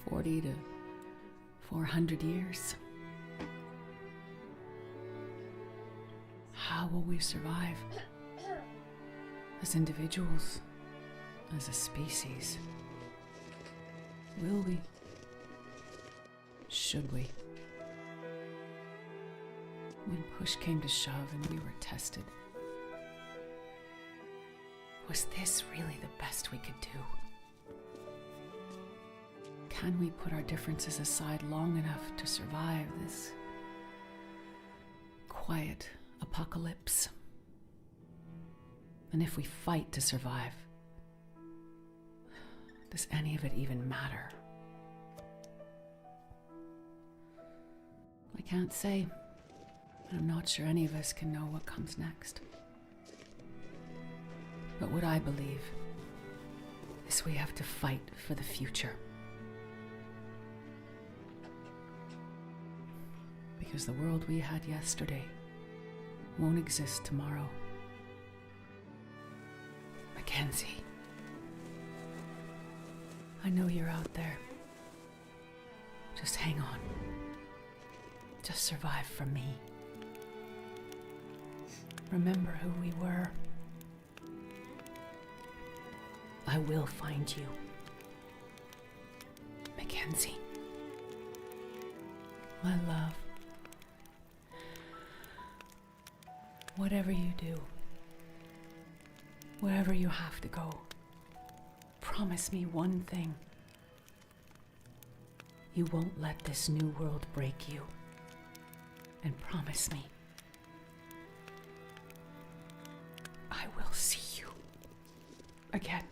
40 to 400 years. How will we survive? As individuals, as a species? Will we? Should we? When push came to shove and we were tested, was this really the best we could do? Can we put our differences aside long enough to survive this quiet apocalypse? And if we fight to survive, does any of it even matter? I can't say, and I'm not sure any of us can know what comes next. But what I believe is we have to fight for the future. Because the world we had yesterday won't exist tomorrow. Mackenzie, I know you're out there. Just hang on. Just survive for me. Remember who we were. I will find you. Mackenzie. My love. Whatever you do, wherever you have to go, promise me one thing. You won't let this new world break you. And promise me, I will see you again.